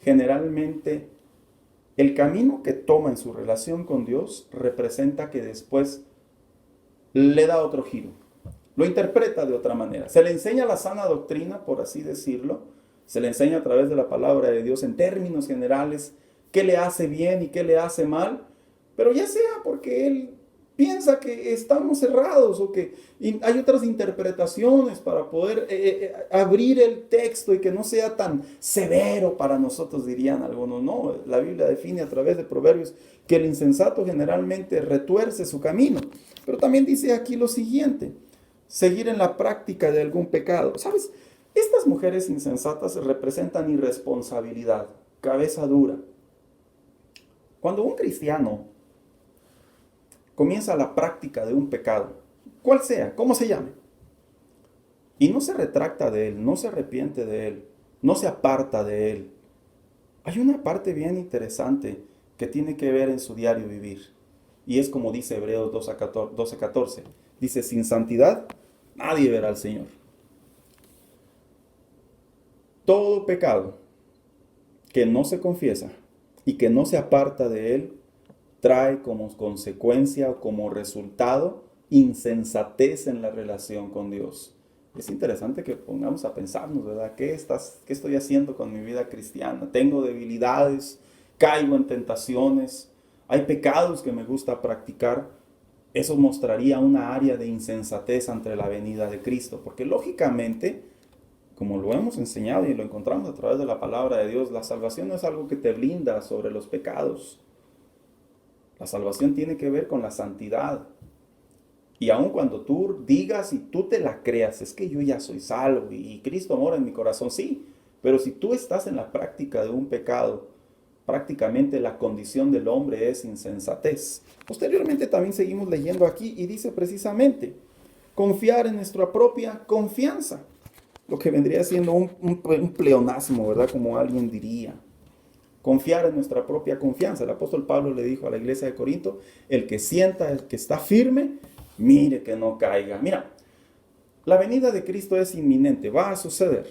generalmente el camino que toma en su relación con Dios representa que después le da otro giro. Lo interpreta de otra manera. Se le enseña la sana doctrina, por así decirlo. Se le enseña a través de la palabra de Dios en términos generales qué le hace bien y qué le hace mal, pero ya sea porque él piensa que estamos cerrados o que hay otras interpretaciones para poder abrir el texto y que no sea tan severo para nosotros, dirían algunos. No, la Biblia define a través de Proverbios que el insensato generalmente retuerce su camino, pero también dice aquí lo siguiente, seguir en la práctica de algún pecado. ¿Sabes? Estas mujeres insensatas representan irresponsabilidad, cabeza dura. Cuando un cristiano comienza la práctica de un pecado, cual sea, cómo se llame, y no se retracta de él, no se arrepiente de él, no se aparta de él, hay una parte bien interesante que tiene que ver en su diario vivir. Y es como dice Hebreos 12:14. Dice, sin santidad nadie verá al Señor. Todo pecado que no se confiesa y que no se aparta de él trae como consecuencia o como resultado insensatez en la relación con Dios. Es interesante que pongamos a pensarnos, ¿verdad? ¿Qué estoy haciendo con mi vida cristiana? Tengo debilidades, caigo en tentaciones, hay pecados que me gusta practicar. Eso mostraría una área de insensatez ante la venida de Cristo, porque lógicamente, como lo hemos enseñado y lo encontramos a través de la palabra de Dios, la salvación no es algo que te blinda sobre los pecados. La salvación tiene que ver con la santidad. Y aun cuando tú digas y tú te la creas, es que yo ya soy salvo y Cristo mora en mi corazón, sí. Pero si tú estás en la práctica de un pecado, prácticamente la condición del hombre es insensatez. Posteriormente también seguimos leyendo aquí y dice precisamente, confiar en nuestra propia confianza. Lo que vendría siendo un pleonasmo, ¿verdad? Como alguien diría. Confiar en nuestra propia confianza. El apóstol Pablo le dijo a la iglesia de Corinto, el que sienta, el que está firme, mire que no caiga. Mira, la venida de Cristo es inminente, va a suceder.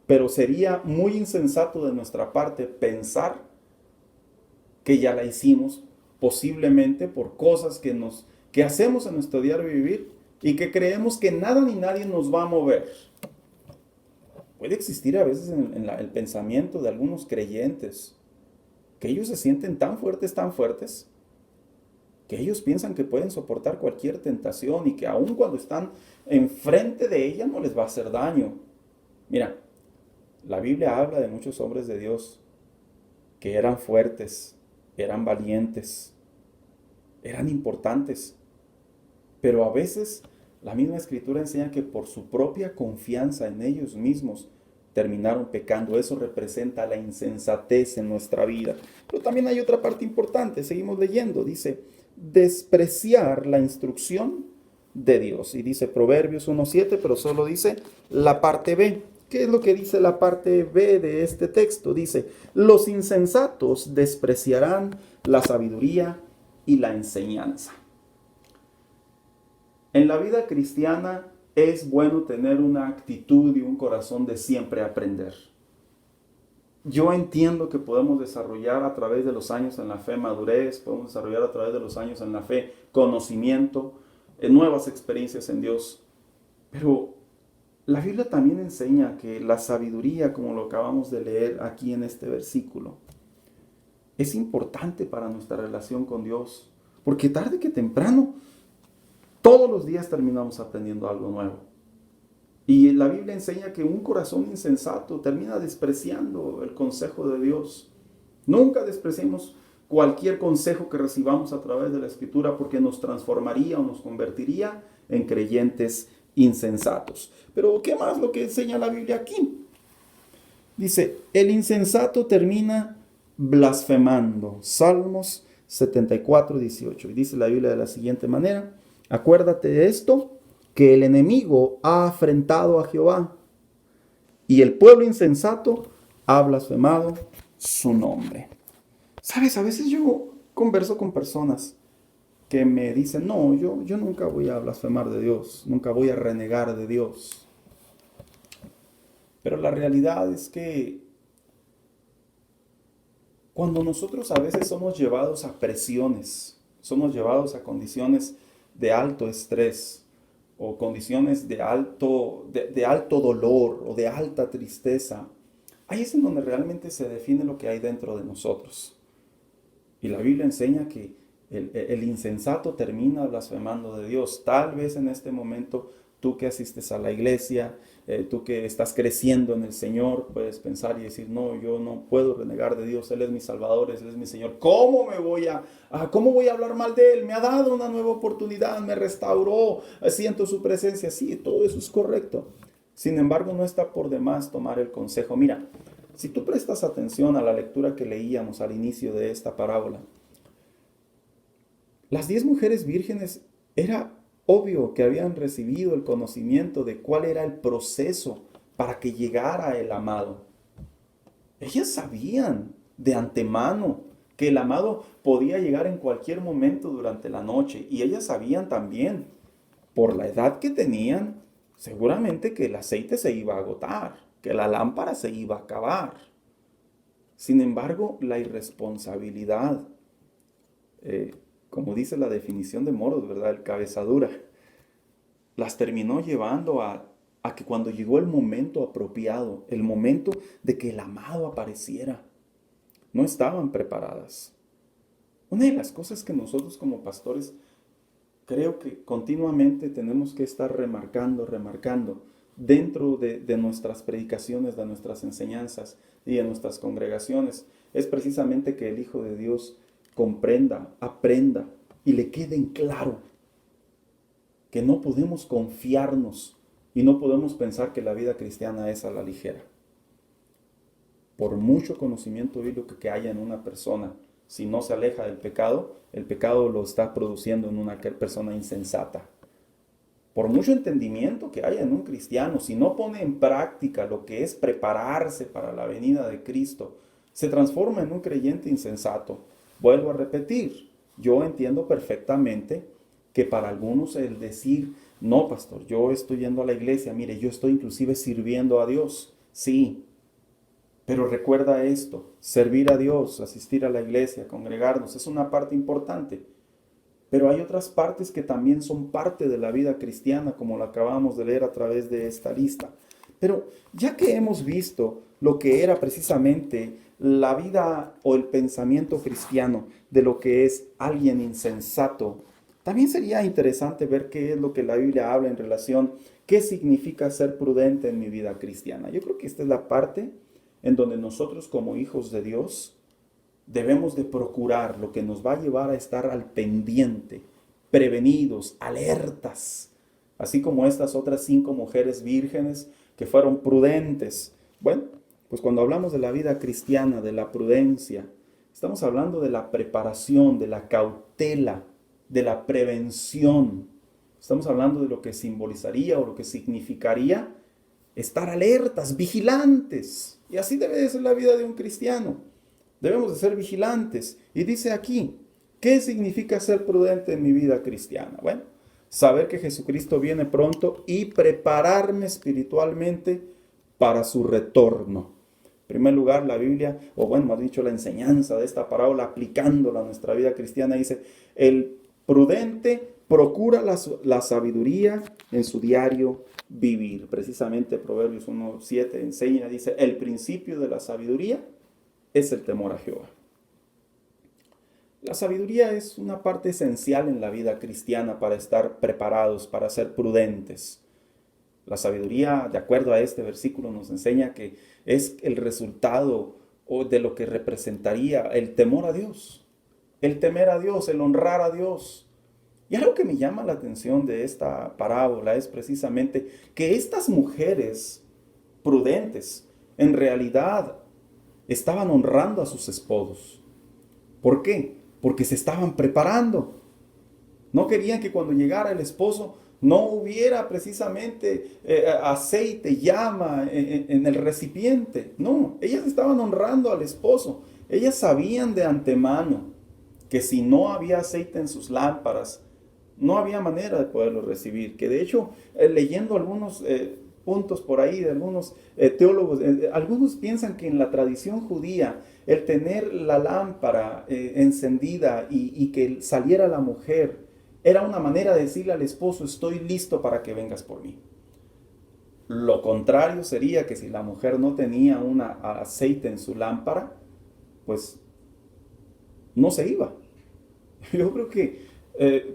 Pero sería muy insensato de nuestra parte pensar que ya la hicimos, posiblemente por cosas que hacemos en nuestro diario vivir y que creemos que nada ni nadie nos va a mover. Puede existir a veces en el pensamiento de algunos creyentes que ellos se sienten tan fuertes, que ellos piensan que pueden soportar cualquier tentación y que aun cuando están enfrente de ella no les va a hacer daño. Mira, la Biblia habla de muchos hombres de Dios que eran fuertes, eran valientes, eran importantes, pero a veces la misma Escritura enseña que por su propia confianza en ellos mismos terminaron pecando. Eso representa la insensatez en nuestra vida. Pero también hay otra parte importante, seguimos leyendo, dice, despreciar la instrucción de Dios. Y dice Proverbios 1:7, pero solo dice la parte B. ¿Qué es lo que dice la parte B de este texto? Dice, los insensatos despreciarán la sabiduría y la enseñanza. En la vida cristiana es bueno tener una actitud y un corazón de siempre aprender. Yo entiendo que podemos desarrollar a través de los años en la fe madurez, podemos desarrollar a través de los años en la fe conocimiento, nuevas experiencias en Dios, pero la Biblia también enseña que la sabiduría, como lo acabamos de leer aquí en este versículo, es importante para nuestra relación con Dios, porque tarde que temprano, todos los días terminamos aprendiendo algo nuevo. Y la Biblia enseña que un corazón insensato termina despreciando el consejo de Dios. Nunca despreciemos cualquier consejo que recibamos a través de la Escritura, porque nos transformaría o nos convertiría en creyentes insensatos. Pero ¿qué más lo que enseña la Biblia aquí? Dice, el insensato termina blasfemando. Salmos 74, 18. Y dice la Biblia de la siguiente manera: acuérdate de esto, que el enemigo ha afrentado a Jehová, y el pueblo insensato ha blasfemado su nombre. Sabes, a veces yo converso con personas que me dicen, no, yo nunca voy a blasfemar de Dios, nunca voy a renegar de Dios. Pero la realidad es que cuando nosotros a veces somos llevados a presiones, somos llevados a condiciones de alto estrés o condiciones de alto dolor o de alta tristeza, ahí es en donde realmente se define lo que hay dentro de nosotros. Y la Biblia enseña que el insensato termina blasfemando de Dios. Tal vez en este momento tú que asistes a la iglesia, tú que estás creciendo en el Señor, puedes pensar y decir, no, yo no puedo renegar de Dios, Él es mi Salvador, Él es mi Señor. ¿Cómo voy a hablar mal de Él? Me ha dado una nueva oportunidad, me restauró, siento su presencia. Sí, todo eso es correcto. Sin embargo, no está por demás tomar el consejo. Mira, si tú prestas atención a la lectura que leíamos al inicio de esta parábola, las 10 mujeres vírgenes era obvio que habían recibido el conocimiento de cuál era el proceso para que llegara el amado. Ellas sabían de antemano que el amado podía llegar en cualquier momento durante la noche, y ellas sabían también, por la edad que tenían, seguramente que el aceite se iba a agotar, que la lámpara se iba a acabar. Sin embargo, la irresponsabilidad, como dice la definición de Moros, ¿verdad? El cabezadura, las terminó llevando a que cuando llegó el momento apropiado, el momento de que el amado apareciera, no estaban preparadas. Una de las cosas que nosotros como pastores creo que continuamente tenemos que estar remarcando dentro de nuestras predicaciones, de nuestras enseñanzas y de nuestras congregaciones, es precisamente que el Hijo de Dios comprenda, aprenda y le quede en claro que no podemos confiarnos y no podemos pensar que la vida cristiana es a la ligera. Por mucho conocimiento bíblico que haya en una persona, si no se aleja del pecado, el pecado lo está produciendo en una persona insensata. Por mucho entendimiento que haya en un cristiano, si no pone en práctica lo que es prepararse para la venida de Cristo, se transforma en un creyente insensato. Vuelvo a repetir, yo entiendo perfectamente que para algunos el decir, no, pastor, yo estoy yendo a la iglesia, mire, yo estoy inclusive sirviendo a Dios. Sí, pero recuerda esto, servir a Dios, asistir a la iglesia, congregarnos, es una parte importante. Pero hay otras partes que también son parte de la vida cristiana, como lo acabamos de leer a través de esta lista. Pero ya que hemos visto lo que era precisamente la vida o el pensamiento cristiano de lo que es alguien insensato, también sería interesante ver qué es lo que la Biblia habla en relación, qué significa ser prudente en mi vida cristiana. Yo creo que esta es la parte en donde nosotros como hijos de Dios debemos de procurar lo que nos va a llevar a estar al pendiente, prevenidos, alertas, así como estas otras 5 mujeres vírgenes que fueron prudentes. Bueno, pues cuando hablamos de la vida cristiana, de la prudencia, estamos hablando de la preparación, de la cautela, de la prevención. Estamos hablando de lo que simbolizaría o lo que significaría estar alertas, vigilantes. Y así debe de ser la vida de un cristiano. Debemos de ser vigilantes. Y dice aquí, ¿qué significa ser prudente en mi vida cristiana? Bueno, saber que Jesucristo viene pronto y prepararme espiritualmente para su retorno. En primer lugar, la Biblia, o bueno, más dicho, la enseñanza de esta parábola, aplicándola a nuestra vida cristiana, dice, el prudente procura la sabiduría en su diario vivir. Precisamente Proverbios 1:7 enseña, dice, el principio de la sabiduría es el temor a Jehová. La sabiduría es una parte esencial en la vida cristiana para estar preparados, para ser prudentes. La sabiduría, de acuerdo a este versículo, nos enseña que es el resultado de lo que representaría el temor a Dios, el temer a Dios, el honrar a Dios. Y algo que me llama la atención de esta parábola es precisamente que estas mujeres prudentes en realidad estaban honrando a sus esposos. ¿Por qué? Porque se estaban preparando. No querían que cuando llegara el esposo no hubiera precisamente aceite, llama en el recipiente. No, ellas estaban honrando al esposo. Ellas sabían de antemano que si no había aceite en sus lámparas, no había manera de poderlo recibir. Que de hecho, leyendo algunos puntos por ahí de algunos teólogos, algunos piensan que en la tradición judía, el tener la lámpara encendida y que saliera la mujer, era una manera de decirle al esposo, estoy listo para que vengas por mí. Lo contrario sería que si la mujer no tenía un aceite en su lámpara, pues no se iba. Yo creo que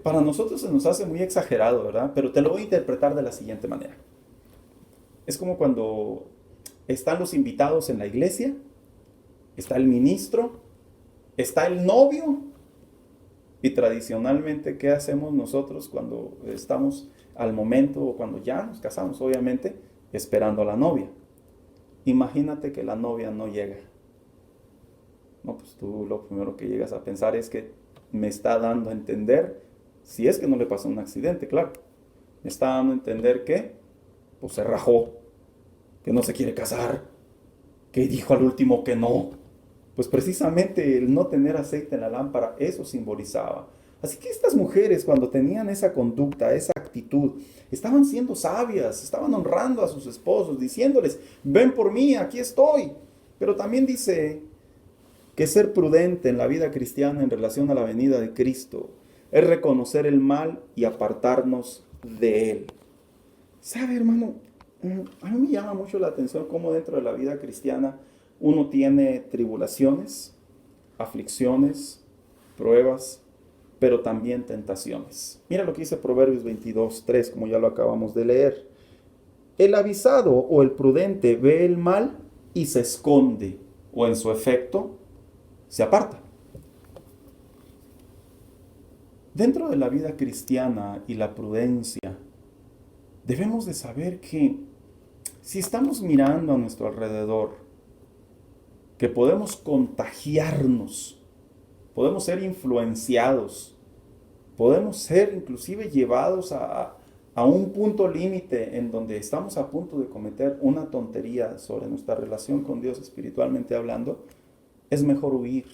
para nosotros se nos hace muy exagerado, ¿verdad? Pero te lo voy a interpretar de la siguiente manera. Es como cuando están los invitados en la iglesia, está el ministro, está el novio. Y tradicionalmente, ¿qué hacemos nosotros cuando estamos al momento o cuando ya nos casamos? Obviamente, esperando a la novia. Imagínate que la novia no llega. No, pues tú lo primero que llegas a pensar es que me está dando a entender, si es que no le pasó un accidente, claro, me está dando a entender que, pues se rajó, que no se quiere casar, que dijo al último que no. Pues precisamente el no tener aceite en la lámpara, eso simbolizaba. Así que estas mujeres, cuando tenían esa conducta, esa actitud, estaban siendo sabias, estaban honrando a sus esposos, diciéndoles, ven por mí, aquí estoy. Pero también dice que ser prudente en la vida cristiana en relación a la venida de Cristo es reconocer el mal y apartarnos de él. ¿Sabe, hermano? A mí me llama mucho la atención cómo dentro de la vida cristiana uno tiene tribulaciones, aflicciones, pruebas, pero también tentaciones. Mira lo que dice Proverbios 22:3, como ya lo acabamos de leer. El avisado o el prudente ve el mal y se esconde, o en su efecto, se aparta. Dentro de la vida cristiana y la prudencia, debemos de saber que si estamos mirando a nuestro alrededor, que podemos contagiarnos, podemos ser influenciados, podemos ser inclusive llevados a un punto límite en donde estamos a punto de cometer una tontería sobre nuestra relación con Dios espiritualmente hablando, es mejor huir.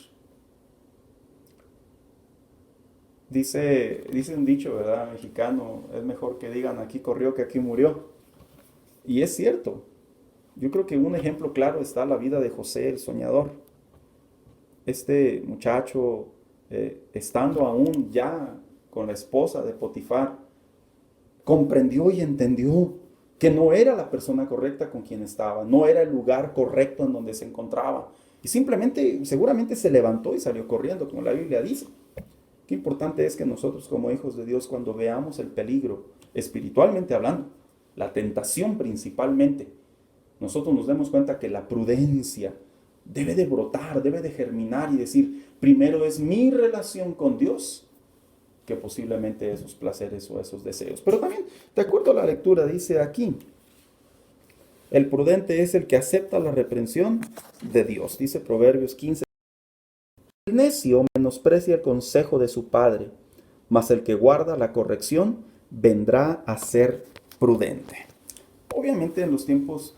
Dice un dicho, ¿verdad? Mexicano, es mejor que digan aquí corrió que aquí murió. Y es cierto. Yo creo que un ejemplo claro está la vida de José el soñador. Este muchacho, estando aún ya con la esposa de Potifar, comprendió y entendió que no era la persona correcta con quien estaba, no era el lugar correcto en donde se encontraba. Y simplemente, seguramente se levantó y salió corriendo, como la Biblia dice. Qué importante es que nosotros como hijos de Dios, cuando veamos el peligro, espiritualmente hablando, la tentación principalmente, nosotros nos demos cuenta que la prudencia debe de brotar, debe de germinar y decir, primero es mi relación con Dios que posiblemente esos placeres o esos deseos. Pero también, de acuerdo a la lectura, dice aquí, el prudente es el que acepta la reprensión de Dios. Dice Proverbios 15. El necio menosprecia el consejo de su padre, mas el que guarda la corrección vendrá a ser prudente. Obviamente en los tiempos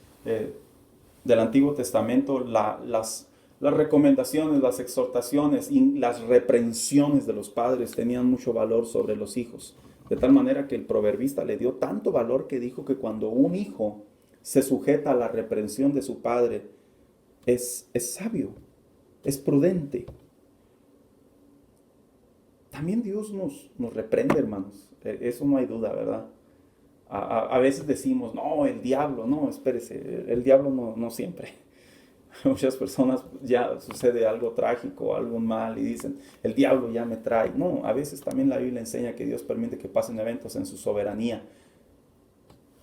del Antiguo Testamento, las recomendaciones, las exhortaciones y las reprensiones de los padres tenían mucho valor sobre los hijos. De tal manera que el proverbista le dio tanto valor que dijo que cuando un hijo se sujeta a la reprensión de su padre, es sabio, es prudente. También Dios nos reprende, hermanos. Eso no hay duda, ¿verdad? A veces decimos, no, el diablo, no, espérese, el diablo no siempre. Muchas personas ya sucede algo trágico, algo mal y dicen, el diablo ya me trae. No, a veces también la Biblia enseña que Dios permite que pasen eventos en su soberanía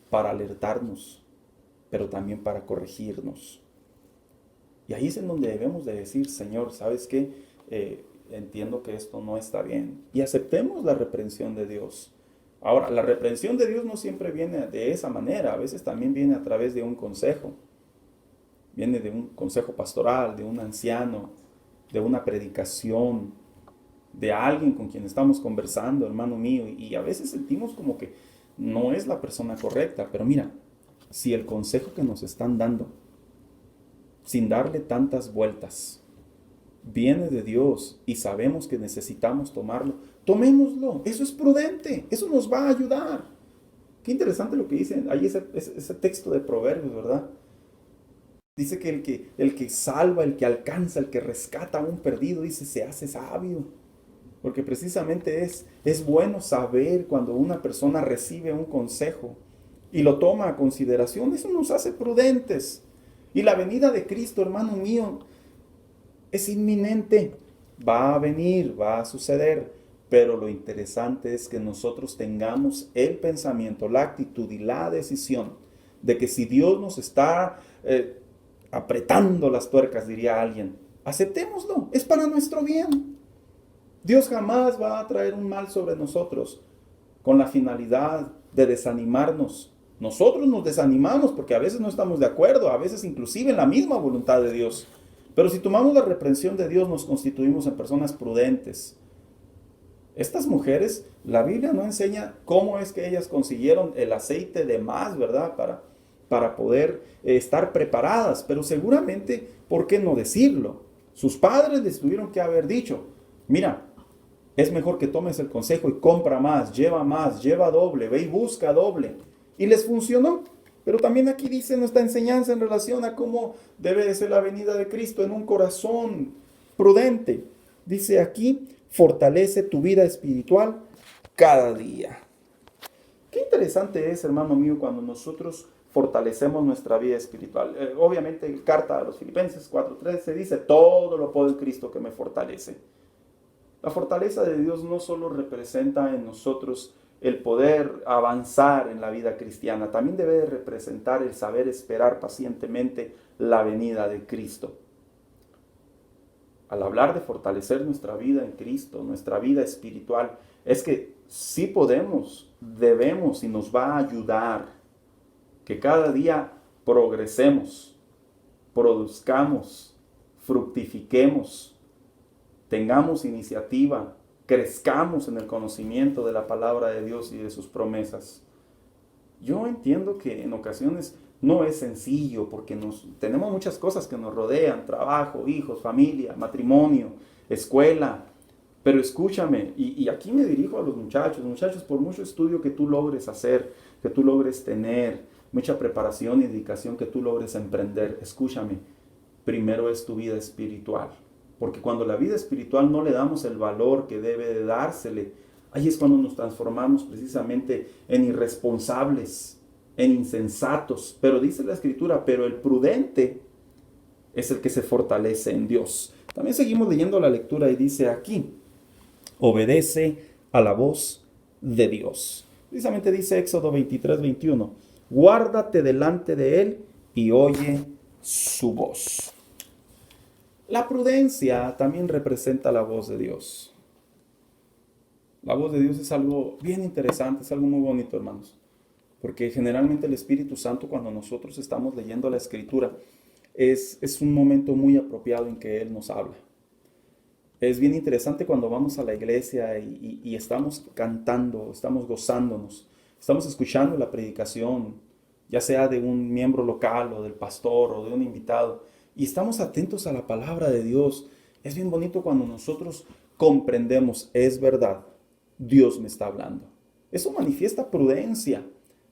para alertarnos, pero también para corregirnos. Y ahí es en donde debemos de decir, Señor, ¿sabes qué? Entiendo que esto no está bien. Y aceptemos la reprensión de Dios. Ahora, la reprensión de Dios no siempre viene de esa manera, a veces también viene a través de un consejo. Viene de un consejo pastoral, de un anciano, de una predicación, de alguien con quien estamos conversando, hermano mío, y a veces sentimos como que no es la persona correcta, pero mira, si el consejo que nos están dando, sin darle tantas vueltas, viene de Dios y sabemos que necesitamos tomarlo, tomémoslo, eso es prudente, eso nos va a ayudar. Qué interesante lo que dice ahí ese texto de Proverbios, ¿verdad? Dice que el que salva, el que alcanza, el que rescata a un perdido, dice, se hace sabio. Porque precisamente es bueno saber cuando una persona recibe un consejo y lo toma a consideración. Eso nos hace prudentes. Y la venida de Cristo, hermano mío, es inminente. Va a venir, va a suceder. Pero lo interesante es que nosotros tengamos el pensamiento, la actitud y la decisión de que si Dios nos está apretando las tuercas, diría alguien, aceptémoslo, es para nuestro bien. Dios jamás va a traer un mal sobre nosotros con la finalidad de desanimarnos. Nosotros nos desanimamos porque a veces no estamos de acuerdo, a veces inclusive en la misma voluntad de Dios. Pero si tomamos la reprensión de Dios, nos constituimos en personas prudentes. Estas mujeres, la Biblia no enseña cómo es que ellas consiguieron el aceite de más, ¿verdad? Para poder estar preparadas, pero seguramente, ¿por qué no decirlo? Sus padres les tuvieron que haber dicho, mira, es mejor que tomes el consejo y compra más, lleva doble, ve y busca doble. Y les funcionó. Pero también aquí dice nuestra enseñanza en relación a cómo debe de ser la venida de Cristo en un corazón prudente. Dice aquí, fortalece tu vida espiritual cada día. Qué interesante es, hermano mío, cuando nosotros fortalecemos nuestra vida espiritual. Obviamente, carta a los Filipenses 4:13 dice, todo lo puedo en Cristo que me fortalece. La fortaleza de Dios no solo representa en nosotros el poder avanzar en la vida cristiana, también debe representar el saber esperar pacientemente la venida de Cristo. Al hablar de fortalecer nuestra vida en Cristo, nuestra vida espiritual, es que sí podemos, debemos y nos va a ayudar que cada día progresemos, produzcamos, fructifiquemos, tengamos iniciativa, crezcamos en el conocimiento de la palabra de Dios y de sus promesas. Yo entiendo que en ocasiones no es sencillo porque tenemos muchas cosas que nos rodean, trabajo, hijos, familia, matrimonio, escuela. Pero escúchame, y aquí me dirijo a los muchachos, por mucho estudio que tú logres hacer, que tú logres tener, mucha preparación y dedicación que tú logres emprender, escúchame, primero es tu vida espiritual. Porque cuando la vida espiritual no le damos el valor que debe de dársele, ahí es cuando nos transformamos precisamente en irresponsables, en insensatos. Pero dice la Escritura, pero el prudente es el que se fortalece en Dios. También seguimos leyendo la lectura y dice aquí, obedece a la voz de Dios. Precisamente dice Éxodo 23:21, guárdate delante de Él y oye su voz. La prudencia también representa la voz de Dios. La voz de Dios es algo bien interesante, es algo muy bonito, hermanos. Porque generalmente el Espíritu Santo, cuando nosotros estamos leyendo la Escritura, es un momento muy apropiado en que Él nos habla. Es bien interesante cuando vamos a la iglesia y estamos cantando, estamos gozándonos, estamos escuchando la predicación, ya sea de un miembro local o del pastor o de un invitado, y estamos atentos a la palabra de Dios. Es bien bonito cuando nosotros comprendemos, es verdad, Dios me está hablando. Eso manifiesta prudencia,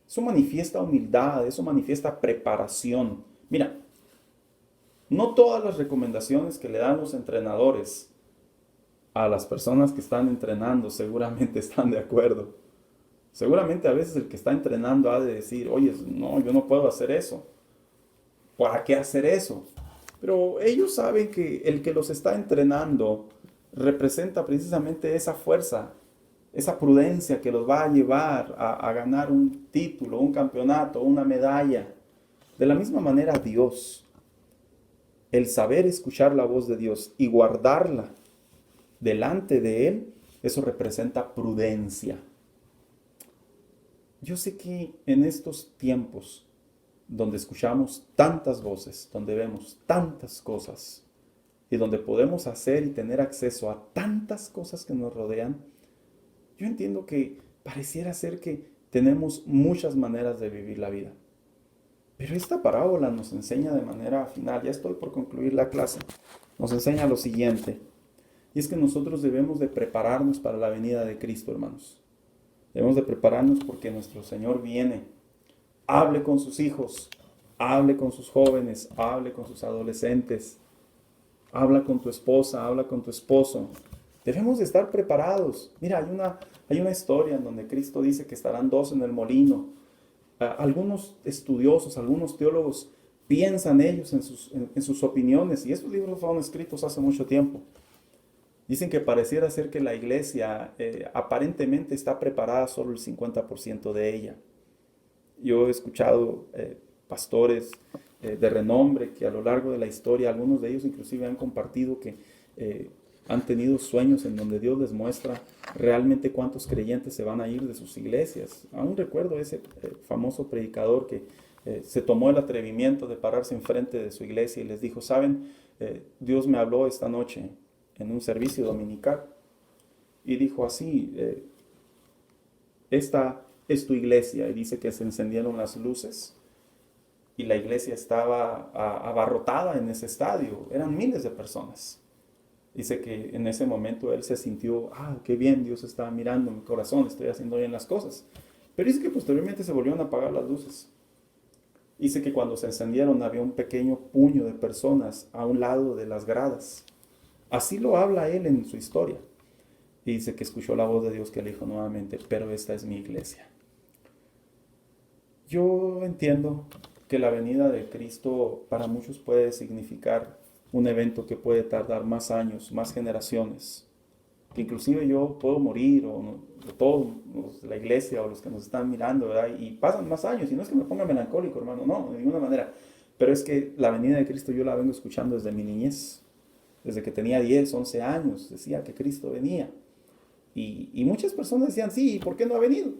eso manifiesta humildad, eso manifiesta preparación. Mira, no todas las recomendaciones que le dan los entrenadores a las personas que están entrenando seguramente están de acuerdo. Seguramente a veces el que está entrenando ha de decir, oye, no, yo no puedo hacer eso. ¿Para qué hacer eso? Pero ellos saben que el que los está entrenando representa precisamente esa fuerza, esa prudencia que los va a llevar a ganar un título, un campeonato, una medalla. De la misma manera Dios, el saber escuchar la voz de Dios y guardarla delante de Él, eso representa prudencia. Yo sé que en estos tiempos donde escuchamos tantas voces, donde vemos tantas cosas y donde podemos hacer y tener acceso a tantas cosas que nos rodean, yo entiendo que pareciera ser que tenemos muchas maneras de vivir la vida. Pero esta parábola nos enseña de manera final, ya estoy por concluir la clase, nos enseña lo siguiente, y es que nosotros debemos de prepararnos para la venida de Cristo, hermanos. Debemos de prepararnos porque nuestro Señor viene. Hable con sus hijos, hable con sus jóvenes, hable con sus adolescentes, habla con tu esposa, habla con tu esposo. Debemos de estar preparados. Mira, hay una historia en donde Cristo dice que estarán dos en el molino. Algunos estudiosos, algunos teólogos piensan ellos en sus opiniones, y estos libros fueron escritos hace mucho tiempo. Dicen que pareciera ser que la iglesia aparentemente está preparada solo el 50% de ella. Yo he escuchado pastores de renombre que a lo largo de la historia, algunos de ellos inclusive han compartido que han tenido sueños en donde Dios les muestra realmente cuántos creyentes se van a ir de sus iglesias. Aún recuerdo ese famoso predicador que se tomó el atrevimiento de pararse enfrente de su iglesia y les dijo, ¿saben? Dios me habló esta noche en un servicio dominical y dijo así, esta es tu iglesia, y dice que se encendieron las luces y la iglesia estaba abarrotada en ese estadio, eran miles de personas. Dice que en ese momento él se sintió, qué bien, Dios está mirando mi corazón, estoy haciendo bien las cosas. Pero dice que posteriormente se volvieron a apagar las luces. Dice que cuando se encendieron había un pequeño puño de personas a un lado de las gradas. Así lo habla él en su historia. Y dice que escuchó la voz de Dios que le dijo nuevamente, pero esta es mi iglesia. Yo entiendo que la venida de Cristo para muchos puede significar un evento que puede tardar más años, más generaciones. Que inclusive yo puedo morir, o todos la iglesia, o los que nos están mirando, ¿verdad? Y pasan más años, y no es que me ponga melancólico, hermano, no, de ninguna manera. Pero es que la venida de Cristo yo la vengo escuchando desde mi niñez. Desde que tenía 10, 11 años, decía que Cristo venía. Y muchas personas decían, sí, ¿y por qué no ha venido?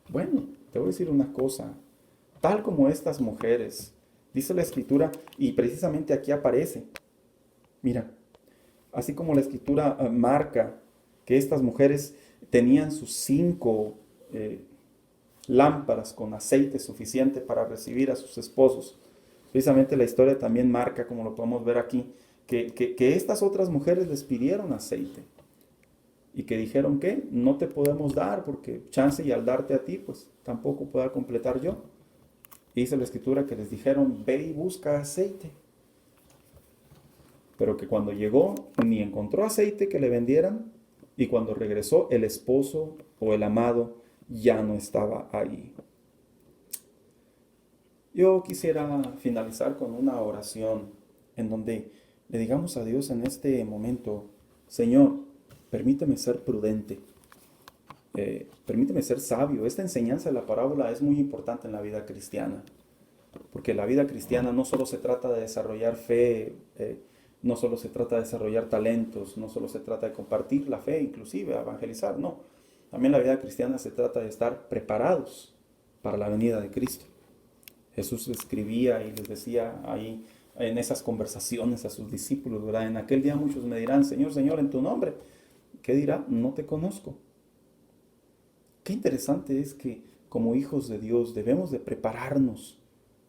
Bueno, te voy a decir una cosa. Tal como estas mujeres, dice la Escritura, y precisamente aquí aparece. Mira, así como la Escritura marca que estas mujeres tenían sus 5 lámparas con aceite suficiente para recibir a sus esposos. Precisamente la historia también marca, como lo podemos ver aquí, que estas otras mujeres les pidieron aceite y que dijeron que no te podemos dar porque chance y al darte a ti pues tampoco pueda completar yo. Y dice la Escritura que les dijeron ve y busca aceite, pero que cuando llegó ni encontró aceite que le vendieran, y cuando regresó el esposo o el amado ya no estaba ahí. Yo quisiera finalizar con una oración en donde le digamos a Dios en este momento, Señor, permíteme ser prudente, permíteme ser sabio. Esta enseñanza de la parábola es muy importante en la vida cristiana, porque la vida cristiana no solo se trata de desarrollar fe, no solo se trata de desarrollar talentos, no solo se trata de compartir la fe, inclusive evangelizar, no. También la vida cristiana se trata de estar preparados para la venida de Cristo. Jesús escribía y les decía ahí en esas conversaciones a sus discípulos, ¿verdad? En aquel día muchos me dirán, Señor, Señor, en tu nombre. ¿Qué dirá? No te conozco. Qué interesante es que como hijos de Dios debemos de prepararnos,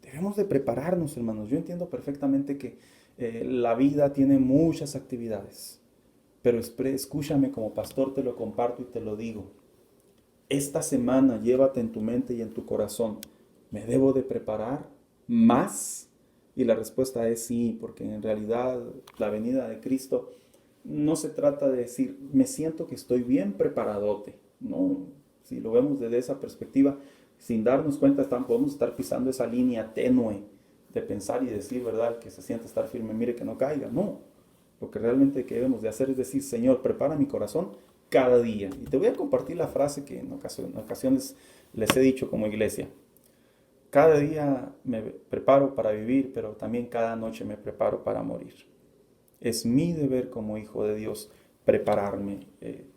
hermanos. Yo entiendo perfectamente que la vida tiene muchas actividades, pero escúchame, como pastor te lo comparto y te lo digo. esta semana llévate en tu mente y en tu corazón, ¿me debo de preparar más? Y la respuesta es sí, porque en realidad la venida de Cristo no se trata de decir, me siento que estoy bien preparadote. No, si lo vemos desde esa perspectiva, sin darnos cuenta, podemos estar pisando esa línea tenue de pensar y decir, ¿verdad? Que se siente estar firme, mire que no caiga. No, lo que realmente debemos de hacer es decir, Señor, prepara mi corazón cada día. Y te voy a compartir la frase que en ocasiones les he dicho como iglesia. Cada día me preparo para vivir, pero también cada noche me preparo para morir. Es mi deber como hijo de Dios prepararme.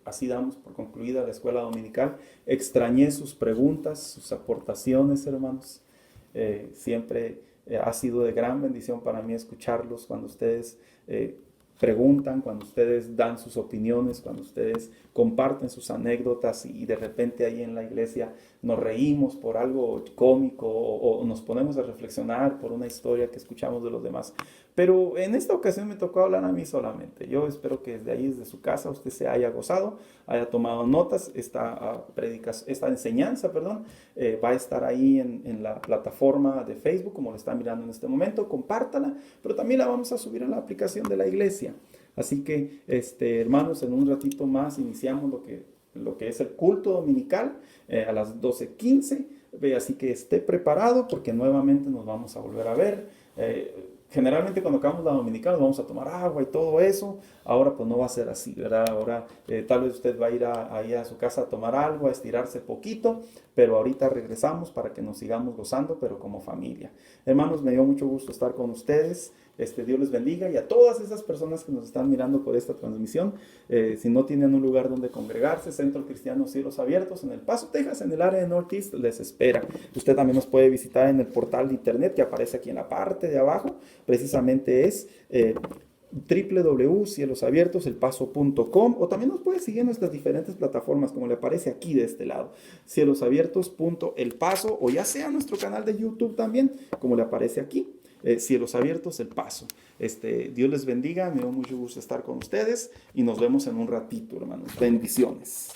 Así damos por concluida la escuela dominical. Extrañé sus preguntas, sus aportaciones, hermanos. Siempre ha sido de gran bendición para mí escucharlos cuando ustedes preguntan, cuando ustedes dan sus opiniones, cuando ustedes comparten sus anécdotas y de repente ahí en la iglesia nos reímos por algo cómico o nos ponemos a reflexionar por una historia que escuchamos de los demás. Pero en esta ocasión me tocó hablar a mí solamente. Yo espero que desde ahí, desde su casa, usted se haya gozado, haya tomado notas. Esta enseñanza, va a estar ahí en la plataforma de Facebook, como lo está mirando en este momento. Compártala, pero también la vamos a subir en la aplicación de la iglesia. Así que, hermanos, en un ratito más iniciamos lo que es el culto dominical a las 12:15. Así que esté preparado porque nuevamente nos vamos a volver a ver. Generalmente cuando acabamos la dominical nos vamos a tomar agua y todo eso. Ahora pues no va a ser así, ¿verdad? Ahora tal vez usted va a ir ahí a su casa a tomar algo, a estirarse poquito, pero ahorita regresamos para que nos sigamos gozando, pero como familia. Hermanos, me dio mucho gusto estar con ustedes. Dios les bendiga, y a todas esas personas que nos están mirando por esta transmisión, si no tienen un lugar donde congregarse, Centro Cristiano Cielos Abiertos en El Paso, Texas, en el área de Northeast, les espera. Usted también nos puede visitar en el portal de internet que aparece aquí en la parte de abajo. Precisamente es www.cielosabiertoselpaso.com, o también nos puede seguir en nuestras diferentes plataformas, como le aparece aquí de este lado, cielosabiertos.elpaso, o ya sea nuestro canal de YouTube también, como le aparece aquí. Cielos Abiertos, El Paso. Dios les bendiga, me dio mucho gusto estar con ustedes y nos vemos en un ratito, hermanos. Bendiciones.